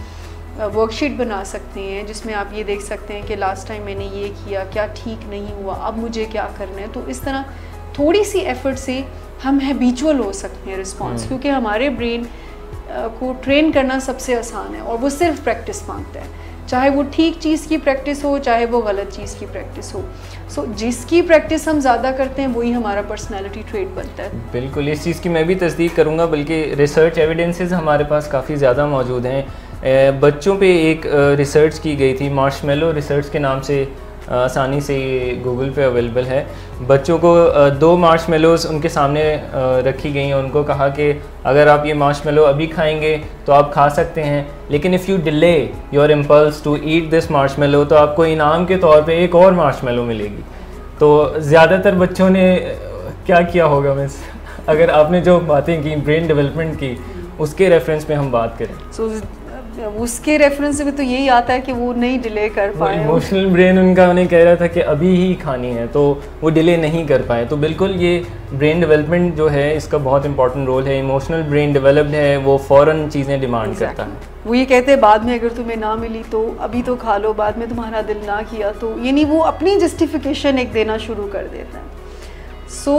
वर्कशीट बना सकते हैं जिसमें आप ये देख सकते हैं कि लास्ट टाइम मैंने ये किया, क्या ठीक नहीं हुआ, अब मुझे क्या करना है। तो इस तरह थोड़ी सी एफर्ट से हम हैबिचुअल हो सकते हैं रिस्पॉन्स, क्योंकि हमारे ब्रेन को ट्रेन करना सबसे आसान है और वो सिर्फ प्रैक्टिस मांगता है, चाहे वो ठीक चीज़ की प्रैक्टिस हो चाहे वो गलत चीज़ की प्रैक्टिस हो। सो जिसकी प्रैक्टिस हम ज़्यादा करते हैं वही हमारा पर्सनैलिटी ट्रेट बनता है। बिल्कुल, इस चीज़ की मैं भी तस्दीक करूँगा, बल्कि रिसर्च एविडेंसेस हमारे पास काफ़ी ज़्यादा मौजूद हैं। बच्चों पे एक रिसर्च की गई थी, मार्शमेलो रिसर्च के नाम से, आसानी से गूगल पे अवेलेबल है। बच्चों को 2 मार्शमेलोस उनके सामने रखी गई और उनको कहा कि अगर आप ये मार्शमेलो अभी खाएंगे तो आप खा सकते हैं, लेकिन if you delay your impulse to eat this marshmallow तो आपको इनाम के तौर पे एक और मार्शमेलो मिलेगी। तो ज़्यादातर बच्चों ने क्या किया होगा मिस, अगर आपने जो बातें की ब्रेन डेवलपमेंट की उसके रेफरेंस पे हम बात करें? उसके रेफरेंस में तो यही आता है कि वो नहीं डिले कर पाए, इमोशनल ब्रेन उनका उन्हें कह रहा था कि अभी ही खानी है तो वो डिले नहीं कर पाए। तो बिल्कुल ये ब्रेन डेवलपमेंट जो है इसका बहुत इंपॉर्टेंट रोल है। इमोशनल ब्रेन डेवलप्ड है, वो फ़ौरन चीज़ें डिमांड करता है। वो ये कहते हैं बाद में अगर तुम्हें ना मिली तो अभी तो खा लो, बाद में तुम्हारा दिल ना किया तो, यानी वो अपनी जस्टिफिकेशन एक देना शुरू कर देता है। सो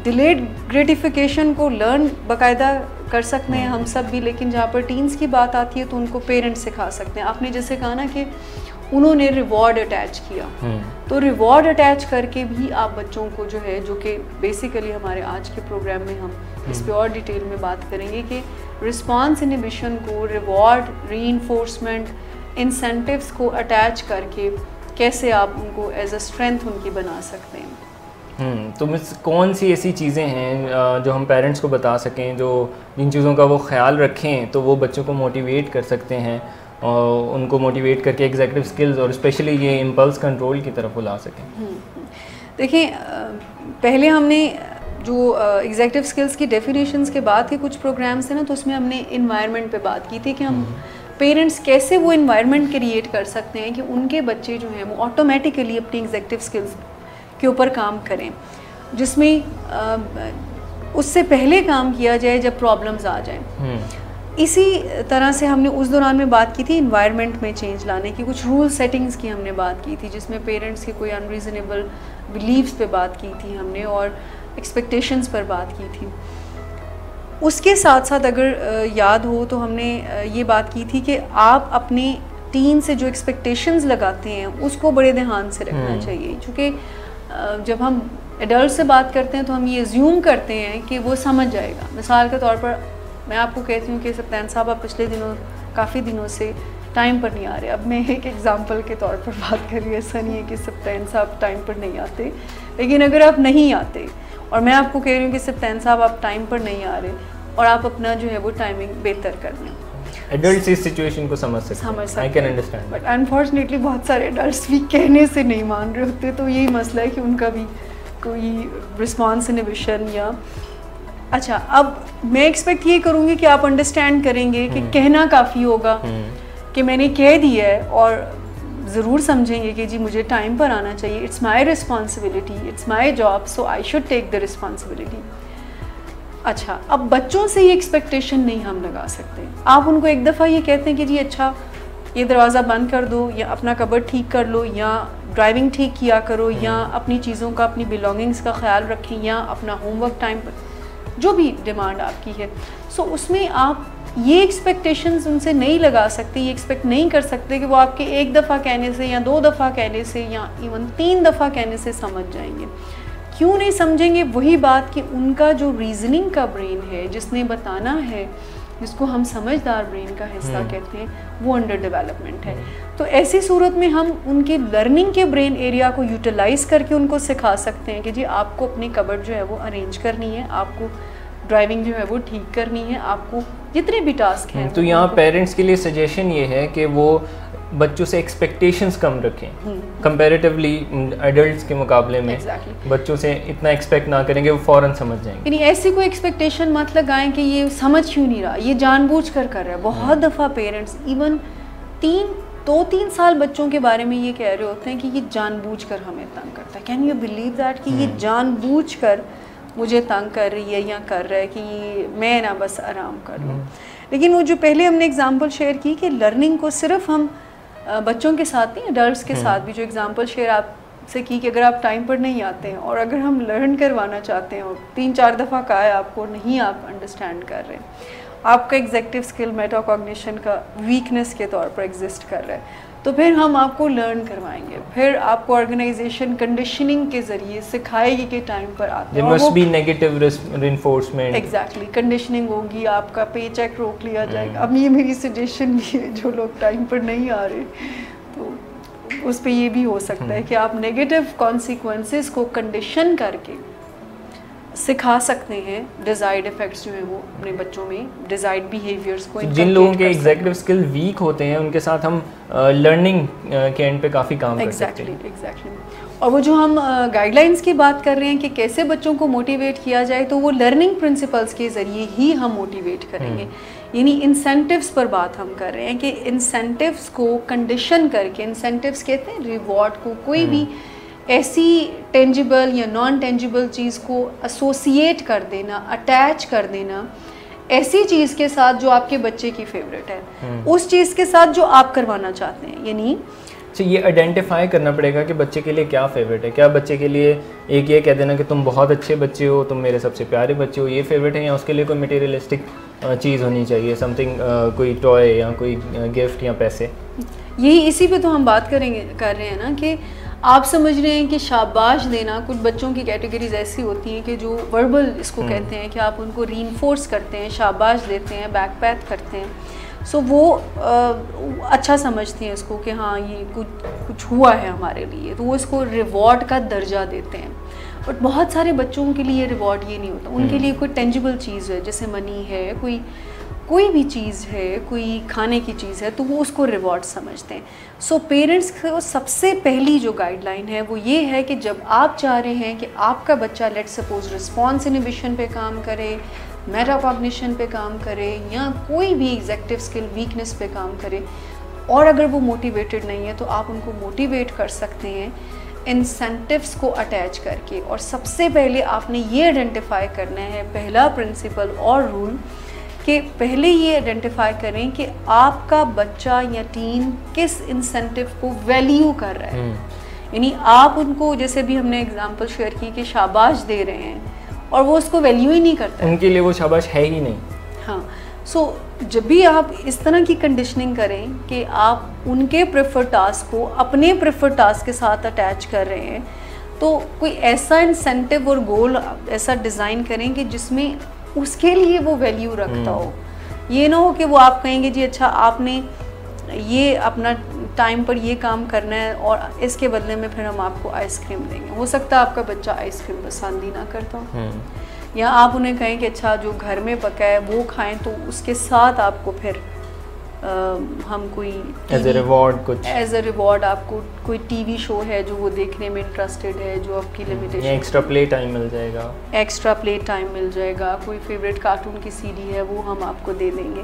डिलेड ग्रेटिफिकेशन को लर्न बाकायदा कर सकते हैं हम सब भी, लेकिन जहाँ पर टीन्स की बात आती है तो उनको पेरेंट्स सिखा सकते हैं। आपने जैसे कहा ना कि उन्होंने रिवॉर्ड अटैच किया, तो रिवॉर्ड अटैच करके भी आप बच्चों को जो है, जो कि बेसिकली हमारे आज के प्रोग्राम में हम इस पर और डिटेल में बात करेंगे कि रिस्पॉन्स इनहिबिशन को रिवॉर्ड, रीइंफोर्समेंट, इंसेंटिव्स को अटैच करके कैसे आप उनको एज अ स्ट्रेंथ उनकी बना सकते हैं। तो मिस कौन सी ऐसी चीज़ें हैं जो हम पेरेंट्स को बता सकें, जो जिन चीज़ों का वो ख्याल रखें तो वो बच्चों को मोटिवेट कर सकते हैं और उनको मोटिवेट करके एग्जीक्यूटिव स्किल्स और स्पेशली ये इम्पल्स कंट्रोल की तरफ वो ला सकें? देखिए, पहले हमने जो एग्जीक्यूटिव स्किल्स की डेफिनेशंस के बाद के कुछ प्रोग्राम्स हैं ना, तो उसमें हमने इन्वायरमेंट पे बात की थी कि हम पेरेंट्स कैसे वो इन्वायरमेंट क्रिएट कर सकते हैं कि उनके बच्चे जो हैं वो ऑटोमेटिकली अपनी एग्जीक्यूटिव स्किल्स के ऊपर काम करें, जिसमें उससे पहले काम किया जाए जब प्रॉब्लम्स आ जाएं। इसी तरह से हमने उस दौरान में बात की थी इन्वायरमेंट में चेंज लाने की, कुछ रूल सेटिंग्स की हमने बात की थी, जिसमें पेरेंट्स के कोई अनरीजनेबल बिलीव्स पे बात की थी हमने और एक्सपेक्टेशंस पर बात की थी। उसके साथ साथ अगर याद हो तो हमने ये बात की थी कि आप अपने टीन से जो एक्सपेक्टेशंस लगाते हैं उसको बड़े ध्यान से रखना चाहिए, क्योंकि जब हम एडल्ट से बात करते हैं तो हम ये अज्यूम करते हैं कि वो समझ जाएगा। मिसाल के तौर पर मैं आपको कहती हूँ कि सप्तान साहब आप पिछले दिनों काफ़ी दिनों से टाइम पर नहीं आ रहे। अब मैं एक एग्जांपल के तौर पर बात कर रही हूँ, ऐसा नहीं है कि सप्तान साहब टाइम पर नहीं आते, लेकिन अगर आप नहीं आते और मैं आपको कह रही हूँ कि सप्तान साहब आप टाइम पर नहीं आ रहे और आप अपना जो है वो टाइमिंग बेहतर कर लें, एडल्ट्स इस सिचुएशन को समझ सकते हैं, I can understand. But unfortunately बहुत सारे एडल्ट्स भी कहने से नहीं मान रहे होते, तो यही मसला है कि उनका भी कोई रिस्पॉन्स इनहिबिशन या अच्छा। अब मैं एक्सपेक्ट ये करूँगी कि आप अंडरस्टैंड करेंगे कि कहना काफ़ी होगा कि मैंने कह दिया है, और ज़रूर समझेंगे कि जी मुझे टाइम पर आना चाहिए, it's my responsibility, it's my job, so I should take the responsibility. अच्छा, अब बच्चों से ये एक्सपेक्टेशन नहीं हम लगा सकते। आप उनको एक दफ़ा ये कहते हैं कि जी अच्छा ये दरवाज़ा बंद कर दो, या अपना कबर्ड ठीक कर लो, या ड्राइविंग ठीक किया करो, या अपनी चीज़ों का, अपनी बिलोंगिंग्स का ख्याल रखें, या अपना होमवर्क टाइम पर, जो भी डिमांड आपकी है। सो उसमें आप ये एक्सपेक्टेशंस उनसे नहीं लगा सकते, ये एक्सपेक्ट नहीं कर सकते कि वो आपके एक दफ़ा कहने से या 2 दफ़ा कहने से या इवन 3 दफ़ा कहने से समझ जाएंगे। क्यों नहीं समझेंगे? वही बात कि उनका जो रीजनिंग का ब्रेन है, जिसने बताना है, जिसको हम समझदार ब्रेन का हिस्सा कहते हैं, वो अंडर डेवलपमेंट है। तो ऐसी सूरत में हम उनके लर्निंग के ब्रेन एरिया को यूटिलाइज़ करके उनको सिखा सकते हैं कि जी आपको अपनी कबर्ड जो है वो अरेंज करनी है, आपको ड्राइविंग जो है वो ठीक करनी है, आपको जितने भी टास्क हैं। तो यहाँ पेरेंट्स के लिए सजेशन ये है कि वो बच्चों से एक्सपेक्टेशंस कम रखें, कंपैरेटिवली एडल्ट्स के मुकाबले में। बच्चों से इतना एक्सपेक्ट ना करेंगे, वो फ़ौरन समझ जाएंगे। यानी ऐसी कोई एक्सपेक्टेशन मत लगाएं कि ये समझ क्यों नहीं रहा, ये जानबूझ कर रहा है। बहुत दफ़ा पेरेंट्स इवन 2-3 साल बच्चों के बारे में ये कह रहे होते हैं कि ये जानबूझकर हमें तंग करता है। कैन यू बिलीव दैट कि ये जानबूझकर मुझे तंग कर रही है या कर रहा है कि मैं ना बस आराम कर लूँ। लेकिन वो जो पहले हमने एग्जांपल शेयर की कि लर्निंग को सिर्फ हम बच्चों के साथ नहीं, एडल्ट्स के साथ भी जो एग्जांपल शेयर आपसे की कि अगर आप टाइम पर नहीं आते हैं और अगर हम लर्न करवाना चाहते हैं और 3-4 दफ़ा कहा है आपको, नहीं आप अंडरस्टैंड कर रहे हैं, आपका एग्जेक्टिव स्किल मेटाकॉग्निशन का वीकनेस के तौर पर एग्जिस्ट कर रहा है, तो फिर हम आपको लर्न करवाएंगे। फिर आपको ऑर्गेनाइजेशन कंडीशनिंग के जरिए सिखाएगी कि टाइम पर आते हैं। Must be negative reinforcement. Exactly, conditioning होगी, आपका पे चेक रोक लिया जाएगा। अब ये मेरी सजेशन भी है, जो लोग टाइम पर नहीं आ रहे तो उस पर ये भी हो सकता है कि आप नेगेटिव कॉन्सिक्वेंसेस को कंडीशन करके सिखा सकते हैं, डिजायर्ड इफेक्ट्स जो है वो अपने बच्चों में, डिजायर्ड बिहेवियर्स को। जिन लोगों के एग्जीक्यूटिव स्किल वीक होते हैं उनके साथ हम लर्निंग के एंड पे काफ़ी काम कर सकते हैं। एग्जैक्टली। और वो जो हम गाइडलाइंस की बात कर रहे हैं कि कैसे बच्चों को मोटिवेट किया जाए, तो वो लर्निंग प्रिंसिपल्स के ज़रिए ही हम मोटिवेट करेंगे। यानी इंसेंटिव्स पर बात हम कर रहे हैं कि इंसेंटिव्स को कंडीशन करके, इंसेंटिव्स कहते हैं रिवॉर्ड को, कोई भी ऐसी टेंजिबल या नॉन टेंजिबल चीज़ को एसोसिएट कर देना, अटैच कर देना ऐसी चीज़ के साथ जो आपके बच्चे की फेवरेट है, उस चीज़ के साथ जो आप करवाना चाहते हैं। यानी ये आइडेंटिफाई करना पड़ेगा कि बच्चे के लिए क्या फेवरेट है। क्या बच्चे के लिए एक ये कह देना कि तुम बहुत अच्छे बच्चे हो, तुम मेरे सबसे प्यारे बच्चे हो, ये फेवरेट है, या उसके लिए कोई मटेरियलिस्टिक चीज़ होनी चाहिए, समथिंग कोई टॉय या कोई गिफ्ट या पैसे। यही इसी पे तो हम बात कर रहे हैं ना कि आप समझ रहे हैं कि शाबाश देना, कुछ बच्चों की कैटेगरीज ऐसी होती हैं कि जो वर्बल इसको कहते हैं कि आप उनको रीइंफोर्स करते हैं, शाबाश देते हैं, बैक पैट करते हैं, सो वो अच्छा समझती हैं इसको कि हाँ ये कुछ हुआ है हमारे लिए, तो वो इसको रिवॉर्ड का दर्जा देते हैं। बट बहुत सारे बच्चों के लिए रिवॉर्ड ये नहीं होता, उनके लिए कोई टेंजिबल चीज़ है, जैसे मनी है, कोई भी चीज़ है, कोई खाने की चीज़ है, तो वो उसको रिवॉर्ड समझते हैं। सो पेरेंट्स को सबसे पहली जो गाइडलाइन है वो ये है कि जब आप चाह रहे हैं कि आपका बच्चा लेट्स सपोज रिस्पॉन्स इनहिबिशन पे काम करे, मेटाकॉग्निशन पे काम करे, या कोई भी एग्जेक्टिव स्किल वीकनेस पे काम करे, और अगर वो मोटिवेटेड नहीं है तो आप उनको मोटिवेट कर सकते हैं इंसेंटिव्स को अटैच करके। और सबसे पहले आपने ये आइडेंटिफाई करना है, पहला प्रिंसिपल और रूल, कि पहले ये आइडेंटिफाई करें कि आपका बच्चा या टीन किस इंसेंटिव को वैल्यू कर रहा है। यानी आप उनको, जैसे भी हमने एग्जांपल शेयर की कि शाबाश दे रहे हैं और वो उसको वैल्यू ही नहीं करता, उनके लिए वो शाबाश है ही नहीं। हाँ, सो जब भी आप इस तरह की कंडीशनिंग करें कि आप उनके प्रेफर टास्क को अपने प्रेफर टास्क के साथ अटैच कर रहे हैं, तो कोई ऐसा इंसेंटिव और गोल ऐसा डिज़ाइन करें कि जिसमें उसके लिए वो वैल्यू रखता हो। ये ना हो कि वो आप कहेंगे जी अच्छा आपने ये अपना टाइम पर ये काम करना है और इसके बदले में फिर हम आपको आइसक्रीम देंगे। हो सकता है आपका बच्चा आइसक्रीम पसंद ही ना करता हो, या आप उन्हें कहें कि अच्छा जो घर में पका है वो खाएं, तो उसके साथ आपको फिर हम कोई एज ए रिवॉर्ड आपको कोई टीवी शो है जो वो देखने में इंटरेस्टेड है, जो आपकी लिमिटेशन, एक्स्ट्रा प्ले टाइम मिल जाएगा, कोई फेवरेट कार्टून की सीडी है वो हम आपको दे देंगे।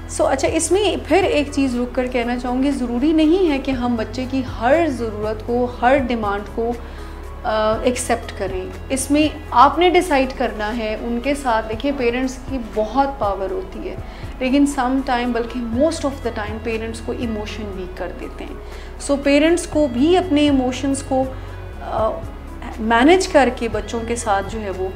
सो अच्छा, इसमें फिर एक चीज़ रुक कर कहना चाहूँगी, ज़रूरी नहीं है कि हम बच्चे की हर ज़रूरत को, हर डिमांड को एक्सेप्ट करें। इसमें आपने डिसाइड करना है उनके साथ। देखिए पेरेंट्स की बहुत पावर होती है, लेकिन सम टाइम, बल्कि most of the time parents को इमोशन वीक कर देते हैं। सो पेरेंट्स को भी अपने इमोशंस को मैनेज करके बच्चों के साथ जो है वो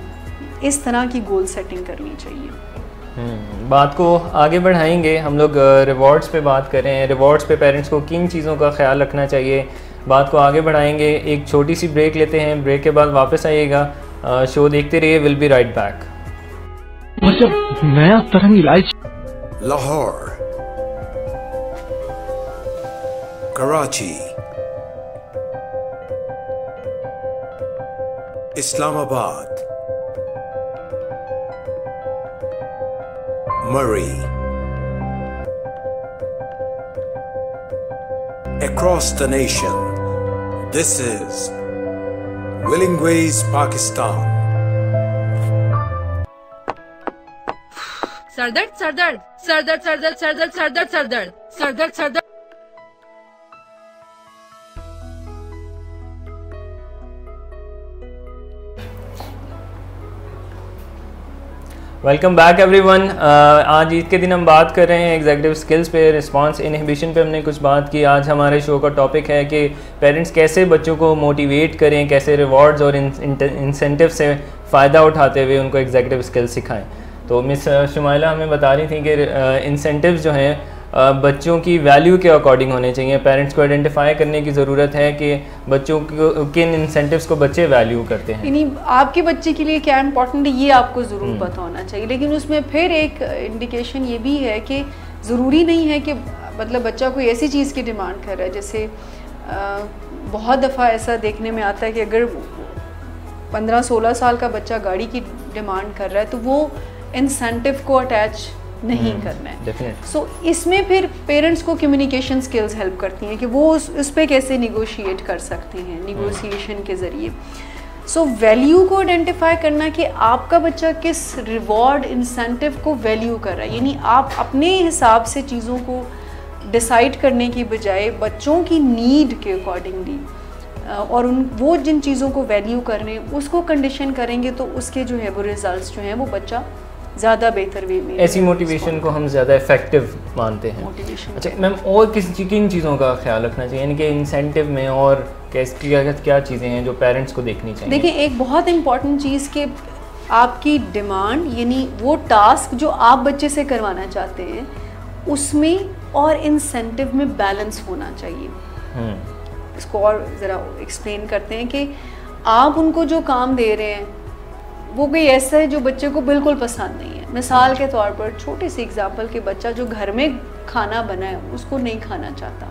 इस तरह की गोल सेटिंग करनी चाहिए। बात को आगे बढ़ाएंगे, हम लोग रिवॉर्ड्स पे बात कर रहे हैं। रिवॉर्ड्स पे पेरेंट्स को किन चीज़ों का ख्याल रखना चाहिए, बात को आगे बढ़ाएंगे। एक छोटी सी ब्रेक लेते हैं, ब्रेक के बाद वापस आइएगा। शो देखते रहिए, विल बी राइट बैक। मतलब नया तरंग इलाज, Lahore, Karachi, Islamabad, Murray. Across the nation, this is Willing Ways, Pakistan. सरदर्द सरदर्द सरदर्द सरदर्द सरदर्द सरदर्द सरदर्द सरदर्द सरदर्द। Welcome back everyone. आज ईद के दिन हम बात कर रहे हैं एग्जीक्यूटिव स्किल्स पे, रिस्पांस इनहिबिशन पे हमने कुछ बात की। आज हमारे शो का टॉपिक है कि पेरेंट्स कैसे बच्चों को मोटिवेट करें, कैसे रिवॉर्ड्स और इंसेंटिव से फ़ायदा उठाते हुए उनको एग्जीक्यूटिव स्किल्स सिखाएं। तो मिस शुमाइला हमें बता रही थी कि इंसेंटिव्स जो हैं बच्चों की वैल्यू के अकॉर्डिंग होने चाहिए। पेरेंट्स को आइडेंटिफाई करने की ज़रूरत है कि बच्चों को किन इंसेंटिव्स को बच्चे वैल्यू करते हैं। यानी आपके बच्चे के लिए क्या इंपॉर्टेंट है ये आपको ज़रूर पता होना चाहिए। लेकिन उसमें फिर एक इंडिकेशन ये भी है कि ज़रूरी नहीं है कि मतलब बच्चा कोई ऐसी चीज़ की डिमांड कर रहा है। जैसे बहुत दफ़ा ऐसा देखने में आता है कि अगर 15-16 साल का बच्चा गाड़ी की डिमांड कर रहा है तो वो इंसेंटिव को अटैच नहीं करना है। सो इसमें फिर पेरेंट्स को कम्युनिकेशन स्किल्स हेल्प करती हैं कि वो उस पर कैसे निगोशिएट कर सकते हैं निगोशिएशन के ज़रिए। सो वैल्यू को आइडेंटिफाई करना कि आपका बच्चा किस रिवॉर्ड इंसेंटिव को वैल्यू कर रहा है। यानी आप अपने हिसाब से चीज़ों को डिसाइड करने की बजाय बच्चों की नीड के अकॉर्डिंगली और वो जिन चीज़ों को वैल्यू कर रहे हैं उसको कंडीशन करेंगे तो उसके जो है वो रिजल्ट्स जो हैं वो बच्चा ज़्यादा बेहतर वे में। ऐसी मोटिवेशन को हम ज़्यादा इफेक्टिव मानते हैं। अच्छा मैम, और किन चीज़ों का ख्याल रखना चाहिए, यानी कि इंसेंटिव में और क्या चीज़ें हैं जो पेरेंट्स को देखनी चाहिए? देखिए, एक बहुत इंपॉर्टेंट चीज़ कि आपकी डिमांड यानी वो टास्क जो आप बच्चे से करवाना चाहते हैं उसमें और इंसेंटिव में बैलेंस होना चाहिए। इसको और ज़रा एक्सप्लेन करते हैं कि आप उनको जो काम दे रहे हैं वो कोई ऐसा है जो बच्चे को बिल्कुल पसंद नहीं है। मिसाल के तौर पर छोटी सी एग्जांपल कि बच्चा जो घर में खाना बनाए उसको नहीं खाना चाहता।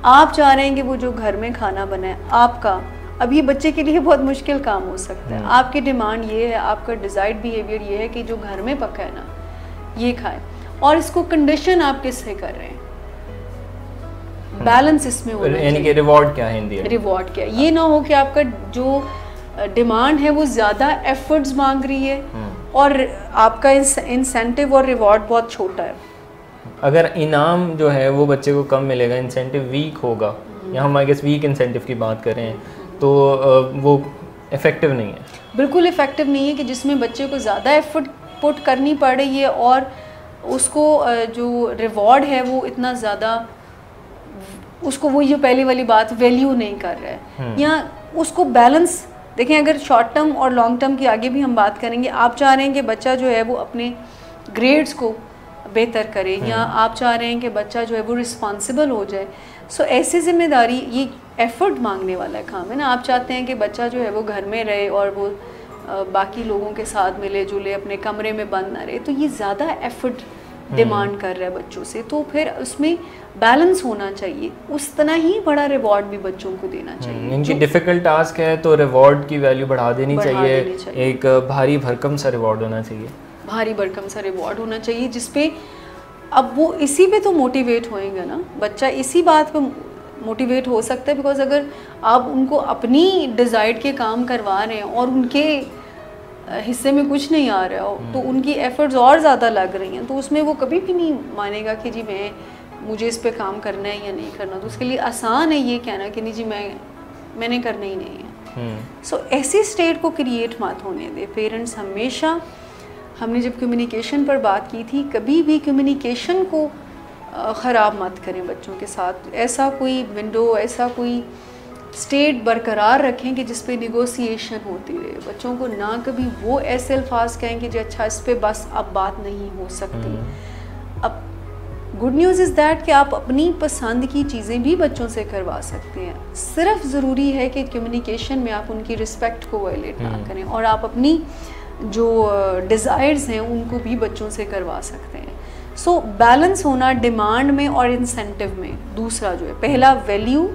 आप चाह रहे हैं कि वो जो घर में खाना बनाए आपका, अब ये बच्चे के लिए बहुत मुश्किल काम हो सकता है। आपकी डिमांड ये है, आपका डिज़ायर्ड बिहेवियर ये है कि जो घर में पका है ना ये खाए, और इसको कंडीशन आप किससे कर रहे हैं? बैलेंस इसमें होना चाहिए। यानी कि रिवॉर्ड क्या है? रिवॉर्ड क्या है? ये ना हो कि आपका जो डिमांड है वो ज़्यादा एफर्ट्स मांग रही है और आपका इंसेंटिव और रिवॉर्ड बहुत छोटा है। अगर इनाम जो है वो बच्चे को कम मिलेगा, इंसेंटिव वीक होगा, या हम आई गेस वीक इंसेंटिव की बात कर रहे हैं, तो वो इफ़ेक्टिव नहीं है। बिल्कुल इफ़ेक्टिव नहीं है कि जिसमें बच्चे को ज़्यादा एफर्ट पुट करनी पड़ रही है और उसको जो रिवॉर्ड है वो इतना ज़्यादा उसको वो जो पहली वाली बात वैल्यू नहीं कर रहा है। या उसको बैलेंस देखें, अगर शॉर्ट टर्म और लॉन्ग टर्म की आगे भी हम बात करेंगे, आप चाह रहे हैं कि बच्चा जो है वो अपने ग्रेड्स को बेहतर करे या आप चाह रहे हैं कि बच्चा जो है वो रिस्पॉन्सिबल हो जाए। सो ऐसी जिम्मेदारी ये एफर्ट मांगने वाला काम है ना। आप चाहते हैं कि बच्चा जो है वो घर में रहे और वो बाकी लोगों के साथ मिले जुले, अपने कमरे में बंद ना रहे, तो ये ज़्यादा एफर्ट डिमांड कर रहा है बच्चों से। तो फिर उसमें बैलेंस होना चाहिए, उस तरह ही बड़ा रिवॉर्ड भी बच्चों को देना चाहिए। इनकी डिफ़िकल्ट टास्क है तो रिवॉर्ड की वैल्यू बढ़ा देनी चाहिए। एक भारी भरकम सा रिवॉर्ड होना चाहिए, भारी भरकम सा रिवॉर्ड होना चाहिए जिसपे अब वो इसी पे तो मोटिवेट होएगा ना बच्चा, इसी बात पे मोटिवेट हो सकता है। बिकॉज अगर आप उनको अपनी डिज़ायर्ड के काम करवा रहे हैं और उनके हिस्से में कुछ नहीं आ रहा हो तो उनकी एफर्ट्स और ज़्यादा लग रही हैं, तो उसमें वो कभी भी नहीं मानेगा कि जी मुझे इस पे काम करना है या नहीं करना। तो उसके लिए आसान है ये कहना कि नहीं जी मैंने करना ही नहीं है। सो ऐसी स्टेट को क्रिएट मत होने दे। पेरेंट्स हमेशा, हमने जब कम्युनिकेशन पर बात की थी, कभी भी कम्युनिकेशन को ख़राब मत करें बच्चों के साथ। ऐसा कोई विंडो, ऐसा कोई स्टेट बरकरार रखें कि जिस पे निगोसिएशन होती रहे। बच्चों को ना कभी वो ऐसे अल्फाज कहें कि जी अच्छा इस पे बस अब बात नहीं हो सकती। अब गुड न्यूज़ इज़ दैट कि आप अपनी पसंद की चीज़ें भी बच्चों से करवा सकते हैं। सिर्फ ज़रूरी है कि कम्युनिकेशन में आप उनकी रिस्पेक्ट को वायलेट ना करें और आप अपनी जो डिज़ायर्स हैं उनको भी बच्चों से करवा सकते हैं। सो बैलेंस होना डिमांड में और इंसेंटिव में। दूसरा जो है, पहला वैल्यू,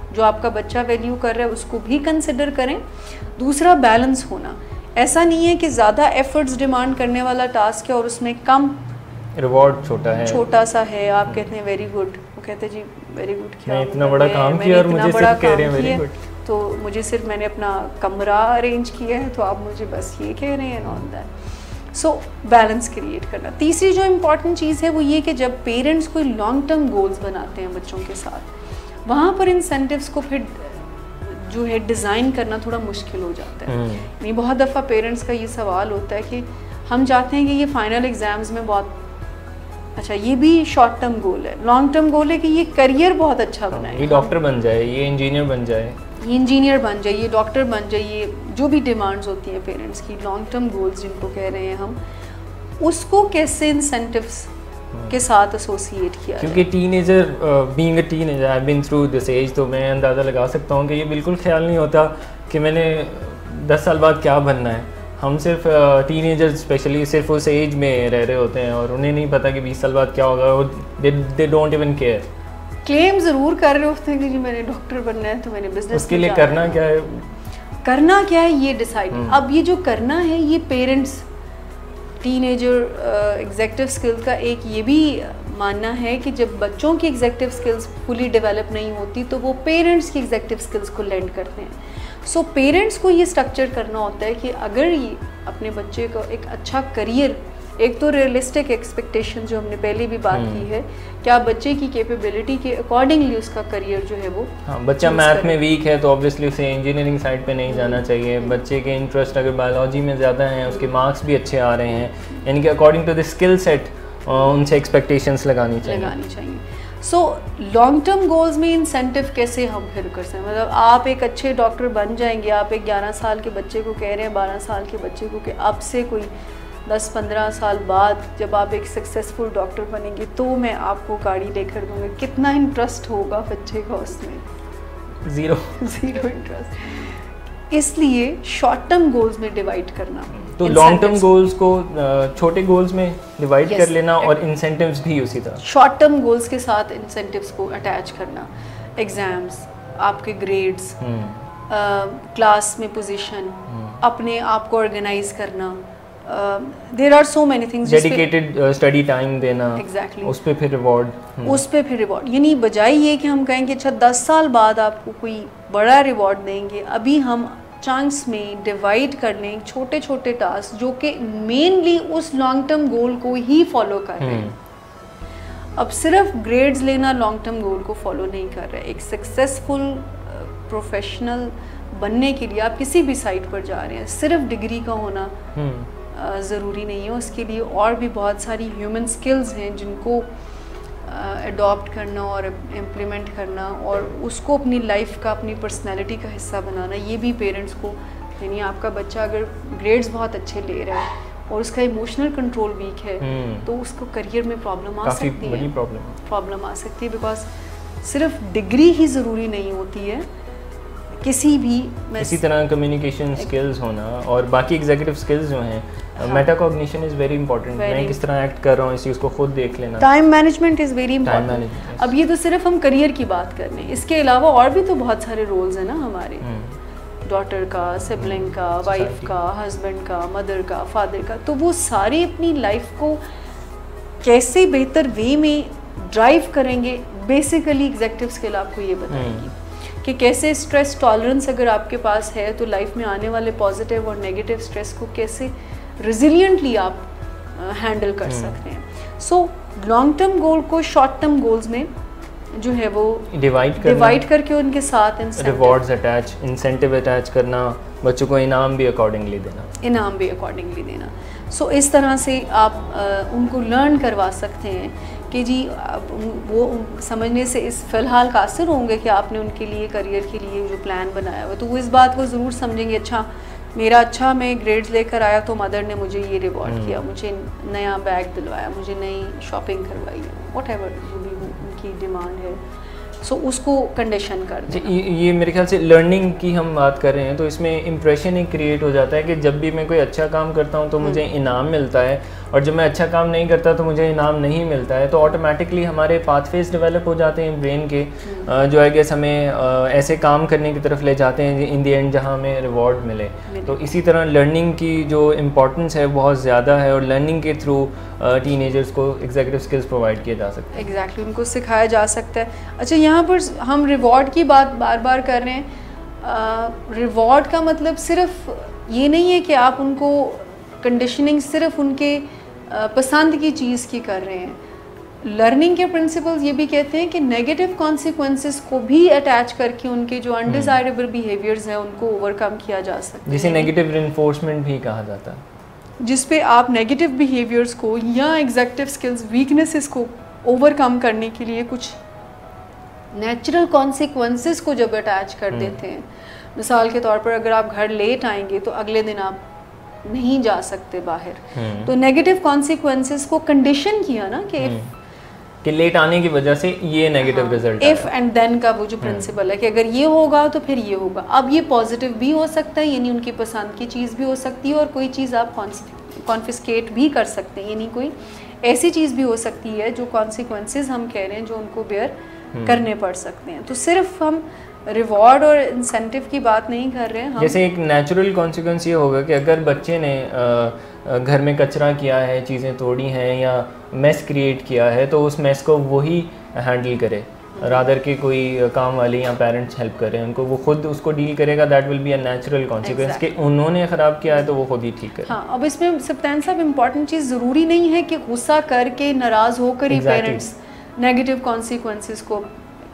जो आपका बच्चा वैल्यू कर रहा है उसको भी कंसिडर करें। दूसरा बैलेंस होना, ऐसा नहीं है कि ज़्यादा एफर्ट्स डिमांड करने वाला टास्क है और उसमें कम रिवॉर्ड छोटा सा है, आप कहते हैं वेरी गुड, वो कहते हैं जी वेरी गुड क्या, मैं इतना बड़ा काम किया और मुझे सिर्फ कह रहे हैं वेरी गुड, तो मुझे सिर्फ मैंने अपना कमरा अरेंज किया है तो आप मुझे बस ये कह रहे हैं, on that. So balance create करना। तीसरी जो इम्पॉर्टेंट चीज़ है वो ये कि जब पेरेंट्स कोई लॉन्ग टर्म गोल्स बनाते हैं बच्चों के साथ, वहाँ पर इंसेंटिव्स को फिर जो है डिज़ाइन करना थोड़ा मुश्किल हो जाता है। नहीं, बहुत दफ़ा पेरेंट्स का ये सवाल होता है कि हम चाहते हैं कि ये फाइनल एग्ज़ाम्स में बहुत अच्छा, ये भी शॉर्ट टर्म गोल है, लॉन्ग टर्म गोल है कि ये करियर बहुत अच्छा बनाए, ये डॉक्टर बन जाए, ये इंजीनियर बन जाए, ये इंजीनियर बन जाए, ये डॉक्टर बन जाए, ये जो भी डिमांड्स होती हैं पेरेंट्स की, लॉन्ग टर्म गोल्स जिनको कह रहे हैं हम, उसको कैसे इंसेंटिव्स के साथ एसोसिएट किया, क्योंकि teenager being a teenager I have been through this age, तो मैं अंदाज़ा लगा सकता हूँ कि ये बिल्कुल ख्याल नहीं होता कि मैंने 10 साल बाद क्या बनना है। हम सिर्फ टीनेजर स्पेशली सिर्फ उस एज में रह रहे होते हैं और उन्हें नहीं पता कि 20 साल बाद क्या होगा, और they don't even care. Claim ज़रूर कर रहे होते हैं कि जी मैंने डॉक्टर बनना है तो मैंने बिजनेस, उसके लिए करना क्या है, ये डिसाइड। अब ये जो करना है ये पेरेंट्स, टीनेजर एग्जेक्टिव स्किल्स का एक ये भी मानना है कि जब बच्चों की एग्जेक्टिव स्किल्स फुली डेवलप नहीं होती तो वो पेरेंट्स की एग्जेक्टिव स्किल्स को लेंड करते हैं। सो पेरेंट्स को ये स्ट्रक्चर करना होता है कि अगर ये अपने बच्चे को एक अच्छा करियर, एक तो रियलिस्टिक एक्सपेक्टेशन जो हमने पहले भी बात की है, क्या बच्चे की कैपेबिलिटी के अकॉर्डिंगली उसका करियर जो है वो, हाँ, बच्चा मैथ में वीक है तो ऑब्वियसली उसे इंजीनियरिंग साइड पे नहीं जाना चाहिए। बच्चे के इंटरेस्ट अगर बायोलॉजी में ज़्यादा हैं, उसके मार्क्स भी अच्छे आ रहे हैं, यानी कि according to the skill set उनसे एक्सपेक्टेशंस लगानी चाहिए। सो लॉन्ग टर्म गोल्स में इंसेंटिव कैसे हम फिर कर सकते हैं, मतलब आप एक अच्छे डॉक्टर बन जाएंगे, आप एक 11 साल के बच्चे को कह रहे हैं, 12 साल के बच्चे को कि अब से कोई 10-15 साल बाद जब आप एक सक्सेसफुल डॉक्टर बनेंगे तो मैं आपको गाड़ी लेकर दूंगा, कितना इंटरेस्ट होगा बच्चे का उसमें? Zero interest. इसलिए शॉर्ट टर्म गोल्स में डिवाइड करना, तो लॉन्ग टर्म गोल्स को छोटे गोल्स में डिवाइड कर लेना और इंसेंटिव्स भी उसी तरह शॉर्ट टर्म गोल्स के साथ इंसेंटिव्स को अटैच करना, एग्जाम्स, आपके ग्रेड्स, क्लास में पोजीशन, अपने आप को ऑर्गेनाइज करना, there are so many things, dedicated study time देना, एग्जैक्टली उस पे फिर रिवॉर्ड, यानी बजाय ये कि हम कहेंगे अच्छा 10 साल बाद आपको कोई बड़ा रिवॉर्ड देंगे, अभी हम चंक्स में डिवाइड कर लें छोटे छोटे टास्क जो कि मेनली उस लॉन्ग टर्म गोल को ही फॉलो कर रहे हैं। अब सिर्फ ग्रेड्स लेना लॉन्ग टर्म गोल को फॉलो नहीं कर रहा है। एक सक्सेसफुल प्रोफेशनल बनने के लिए आप किसी भी साइट पर जा रहे हैं, सिर्फ डिग्री का होना ज़रूरी नहीं है, उसके लिए और भी बहुत सारी ह्यूमन स्किल्स हैं जिनको अडॉप्ट करना और इम्प्लीमेंट करना और उसको अपनी लाइफ का, अपनी पर्सनैलिटी का हिस्सा बनाना, ये भी पेरेंट्स को, यानी आपका बच्चा अगर ग्रेड्स बहुत अच्छे ले रहा है और उसका इमोशनल कंट्रोल वीक है तो उसको करियर में प्रॉब्लम आ सकती है, प्रॉब्लम आ सकती है, बिकॉज सिर्फ डिग्री ही ज़रूरी नहीं होती है, किसी तरह कम्युनिकेशन स्किल्स होना और बाकी एग्जीक्यूटिव स्किल्स जो हैं, मेटाकॉग्निशन इज़ वेरी इंपॉर्टेंट, मैं किस तरह एक्ट कर रहा हूँ इस चीज़ को खुद देख लेना, time management is very important. अब ये तो सिर्फ हम करियर की बात कर रहे हैं, इसके अलावा और भी तो बहुत सारे रोल्स हैं ना हमारे, डॉटर का, सिबलिंग का, वाइफ का, हस्बैंड का, मदर का, फादर का, तो वो सारे अपनी लाइफ को कैसे बेहतर वे में ड्राइव करेंगे, बेसिकली एग्जीक्यूटिव स्किल आपको ये बताएगी कि कैसे स्ट्रेस टॉलरेंस अगर आपके पास है तो लाइफ में आने वाले पॉजिटिव और नेगेटिव स्ट्रेस को कैसे रिजिलियंटली आप हैंडल कर सकते हैं। सो लॉन्ग टर्म गोल को शॉर्ट टर्म गोल्स में जो है वो डिवाइड करके उनके साथ रिवॉर्ड्स अटैच, इंसेंटिव अटैच करना, बच्चों को इनाम भी अकॉर्डिंगली देना। सो इस तरह से आप उनको लर्न करवा सकते हैं कि जी वो समझने से इस फ़िलहाल कासिर होंगे कि आपने उनके लिए करियर के लिए जो प्लान बनाया हुआ, तो वो इस बात को ज़रूर समझेंगे, अच्छा मैं ग्रेड्स लेकर आया तो मदर ने मुझे ये रिवॉर्ड किया, मुझे नया बैग दिलवाया, मुझे नई शॉपिंग करवाई, व्हाटएवर जो भी उनकी डिमांड है, सो उसको कंडीशन कर दें। ये मेरे ख्याल से लर्निंग की हम बात कर रहे हैं तो इसमें इम्प्रेशन ही क्रिएट हो जाता है कि जब भी मैं कोई अच्छा काम करता हूँ तो मुझे इनाम मिलता है और जब मैं अच्छा काम नहीं करता तो मुझे इनाम नहीं मिलता है, तो ऑटोमेटिकली हमारे पाथवेज डेवलप हो जाते हैं ब्रेन के, जो आई गेस हमें ऐसे काम करने की तरफ ले जाते हैं इन दी एंड जहाँ हमें रिवॉर्ड मिले। तो इसी तरह लर्निंग की जो इम्पोर्टेंस है बहुत ज़्यादा है, और लर्निंग के थ्रू टीनेजर्स को एग्जीक्यूटिव स्किल्स प्रोवाइड किए जा सकते हैं। एग्जैक्टली, उनको सिखाया जा सकता है। अच्छा, यहाँ पर हम रिवॉर्ड की बात बार बार कर रहे हैं। रिवॉर्ड का मतलब सिर्फ ये नहीं है कि आप उनको कंडीशनिंग सिर्फ उनके पसंद की चीज़ की कर रहे हैं। लर्निंग के प्रिंसिपल्स ये भी कहते हैं कि नेगेटिव कॉन्सिक्वेंसेस को भी अटैच करके उनके जो अनडिज़ायरेबल बिहेवियर्स हैं उनको ओवरकम किया जा सकता है, जिसे नेगेटिव रिइंफोर्समेंट भी कहा जाता है, जिस पे आप नेगेटिव बिहेवियर्स को या एग्जीक्यूटिव स्किल्स वीकनेसेस को ओवरकम करने के लिए कुछ नेचुरल कॉन्सिक्वेंसेस को जब अटैच कर देते हैं। मिसाल के तौर पर अगर आप घर लेट आएंगे तो अगले दिन आप नहीं जा सकते बाहर, तो नेगेटिव कॉन्सिक्वेंसेस को कंडीशन किया ना कि लेट आने की वजह से ये negative result, if and then का वो जो प्रिंसिपल है कि अगर ये होगा तो फिर ये होगा। अब ये पॉजिटिव भी हो सकता है, यानी उनकी पसंद की चीज़ भी हो सकती है, और कोई चीज़ आप कॉन्फिस्केट भी कर सकते हैं, यानी कोई ऐसी चीज़ भी हो सकती है जो कॉन्सिक्वेंसेस हम कह रहे हैं जो उनको बेयर करने पड़ सकते हैं। तो सिर्फ हम रिवॉर्ड और इंसेंटिव की बात नहीं कर रहे हैं हम। जैसे एक नेचुरल कॉन्सिक्वेंस ये होगा कि अगर बच्चे ने घर में कचरा किया है, चीज़ें तोड़ी हैं या मेस क्रिएट किया है, तो उस मेस को वही हैंडल करे, रादर के कोई काम वाले या पेरेंट्स हेल्प करें उनको, वो खुद उसको डील करेगा। That will be a natural consequence कि उन्होंने ख़राब किया है तो वो खुद ही ठीक करे। हाँ, अब इसमें सप्तान साहब इम्पॉर्टेंट चीज़ ज़रूरी नहीं है कि गुस्सा करके नाराज़ होकर ही पेरेंट्स नेगेटिव कॉन्सिक्वेंसेस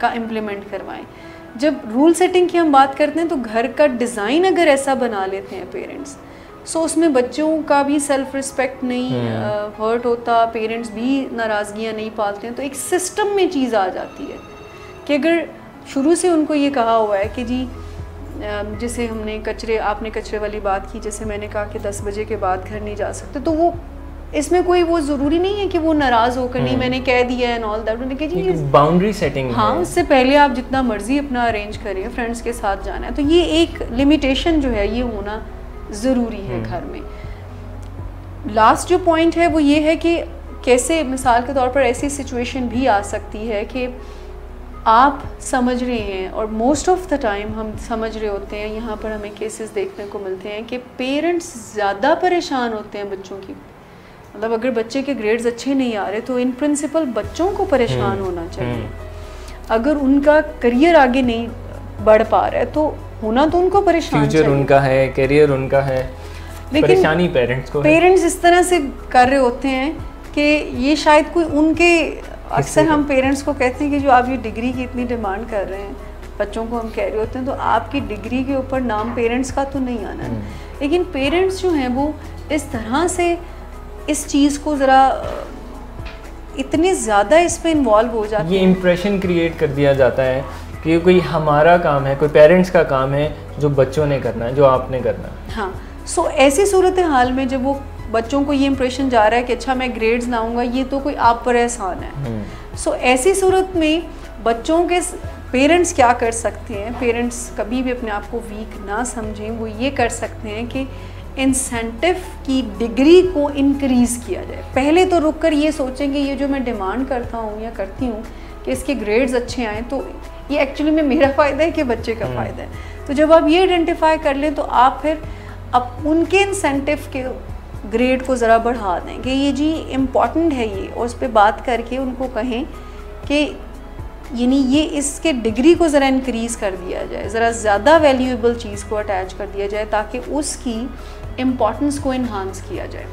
का इम्प्लीमेंट करवाएं। जब रूल सेटिंग की हम बात करते हैं तो घर का डिज़ाइन अगर ऐसा बना लेते हैं पेरेंट्स, सो उसमें बच्चों का भी सेल्फ रिस्पेक्ट नहीं हर्ट होता, पेरेंट्स भी नाराज़गियाँ नहीं पालते हैं, तो एक सिस्टम में चीज़ आ जाती है कि अगर शुरू से उनको ये कहा हुआ है कि जी जैसे आपने कचरे वाली बात की, जैसे मैंने कहा कि 10 बजे के बाद घर नहीं जा सकते, तो वो इसमें कोई वो ज़रूरी नहीं है कि वो नाराज़ होकर नहीं मैंने कह दिया है एंड ऑल दैट, उन्होंने कहा जी बाउंड्री सेटिंग। हाँ, उससे पहले आप जितना मर्जी अपना अरेंज करें, फ्रेंड्स के साथ जाना है, तो ये एक लिमिटेशन जो है ये होना ज़रूरी है घर में। लास्ट जो पॉइंट है वो ये है कि कैसे मिसाल के तौर पर ऐसी सिचुएशन भी आ सकती है कि आप समझ रहे हैं, और मोस्ट ऑफ द टाइम हम समझ रहे होते हैं, यहाँ पर हमें केसेस देखने को मिलते हैं कि पेरेंट्स ज़्यादा परेशान होते हैं बच्चों की, मतलब अगर बच्चे के ग्रेड्स अच्छे नहीं आ रहे तो इन प्रिंसिपल बच्चों को परेशान होना चाहिए। अगर उनका करियर आगे नहीं बढ़ पा रहा है तो होना तो उनको परेशान फ्यूचर चाहिए। उनका है, करियर उनका है, परेशानी पेरेंट्स को। पेरेंट्स इस तरह से कर रहे होते हैं कि ये शायद कोई उनके, अक्सर हम पेरेंट्स को कहते हैं कि जो आप ये डिग्री की इतनी डिमांड कर रहे हैं, बच्चों को हम कह रहे होते हैं, तो आपकी डिग्री के ऊपर नाम पेरेंट्स का तो नहीं आना है। लेकिन पेरेंट्स जो हैं वो इस तरह से इस चीज़ को ज़रा इतने ज़्यादा इस पे इन्वॉल्व हो जाते हैं, ये इम्प्रेशन क्रिएट कर दिया जाता है कि कोई हमारा काम है, कोई पेरेंट्स का काम है जो बच्चों ने करना है, जो आपने करना है। हाँ, सो ऐसी सूरत हाल में जब वो बच्चों को ये इम्प्रेशन जा रहा है कि अच्छा मैं ग्रेड्स लाऊंगा, ये तो कोई आप पर एहसान है। सो ऐसी सूरत में बच्चों के पेरेंट्स क्या कर सकते हैं, पेरेंट्स कभी भी अपने आप को वीक ना समझें, वो ये कर सकते हैं कि इंसेंटिव की डिग्री को इंक्रीज़ किया जाए। पहले तो रुक कर ये सोचेंगे ये जो मैं डिमांड करता हूँ या करती हूँ कि इसके ग्रेड्स अच्छे आएँ, तो ये एक्चुअली में मेरा फ़ायदा है कि बच्चे का फ़ायदा है। तो जब आप ये आइडेंटिफाई कर लें तो आप फिर अब उनके इंसेंटिव के ग्रेड को ज़रा बढ़ा दें कि ये जी इम्पॉर्टेंट है ये, और उस पर बात करके उनको कहें कि यानी ये इसके डिग्री को ज़रा इंक्रीज़ कर दिया जाए, ज़रा ज़्यादा वैल्यूएबल चीज़ को अटैच कर दिया जाए ताकि उसकी इम्पॉर्टेंस को इन्हांस किया जाए।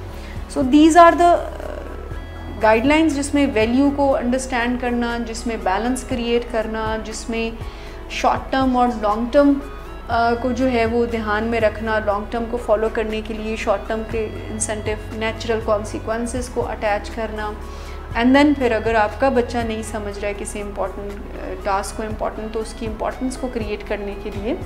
So these are the guidelines जिसमें वैल्यू को अंडरस्टैंड करना, जिसमें बैलेंस क्रिएट करना, जिसमें शॉर्ट टर्म और लॉन्ग टर्म को जो है वो ध्यान में रखना, लॉन्ग टर्म को फॉलो करने के लिए शॉर्ट टर्म के इंसेंटिव, नेचुरल कॉन्सिक्वेंसेस को अटैच करना, एंड देन फिर अगर आपका बच्चा नहीं समझ रहा है किसी इम्पॉर्टेंट टास्क को इम्पॉर्टेंट, तो उसकी इम्पॉर्टेंस को क्रिएट करने के लिए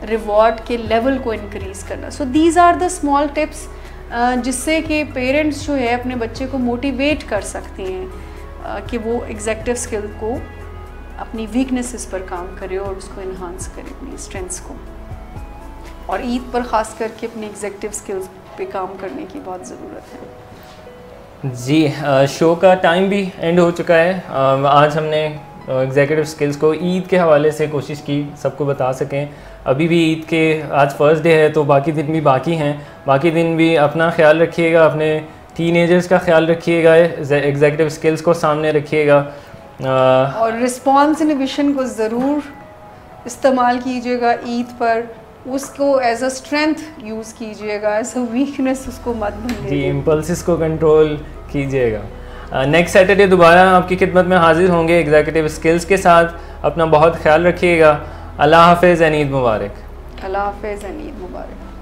रिवॉर्ड के लेवल को इंक्रीज़ करना। So these are the small tips जिससे कि पेरेंट्स जो है अपने बच्चे को मोटिवेट कर सकते हैं कि वो एग्जीक्यूटिव स्किल को अपनी वीकनेसेस पर काम करे और उसको इन्हांस करे, अपनी स्ट्रेंथ्स को। और ईद पर ख़ास करके अपनी एग्जीक्यूटिव स्किल्स पे काम करने की बहुत ज़रूरत है। जी शो का टाइम भी एंड हो चुका है। आज हमने एग्जीक्यूटिव स्किल्स को ईद के हवाले से कोशिश की सबको बता सकें। अभी भी ईद के आज फर्स्ट डे है तो बाकी दिन भी बाकी हैं। बाकी दिन भी अपना ख्याल रखिएगा, अपने टीनेजर्स का ख्याल रखिएगा, एग्जीक्यूटिव स्किल्स को सामने रखिएगा और रिस्पॉन्स इनहिबिशन को ज़रूर इस्तेमाल कीजिएगा ईद पर। उसको एज अ स्ट्रेंथ यूज़ कीजिएगा, एज अ वीकनेस उसको मत बनिए। जी इम्पल्सिस को कंट्रोल कीजिएगा। नेक्स्ट सैटरडे दोबारा आपकी खिदमत में हाजिर होंगे एग्जीक्यूटिव स्किल्स के साथ। अपना बहुत ख्याल रखिएगा। अल्लाह हाफ़िज़ एंड ईद मुबारक। अल्लाह हाफ़िज़ एंड ईद मुबारक।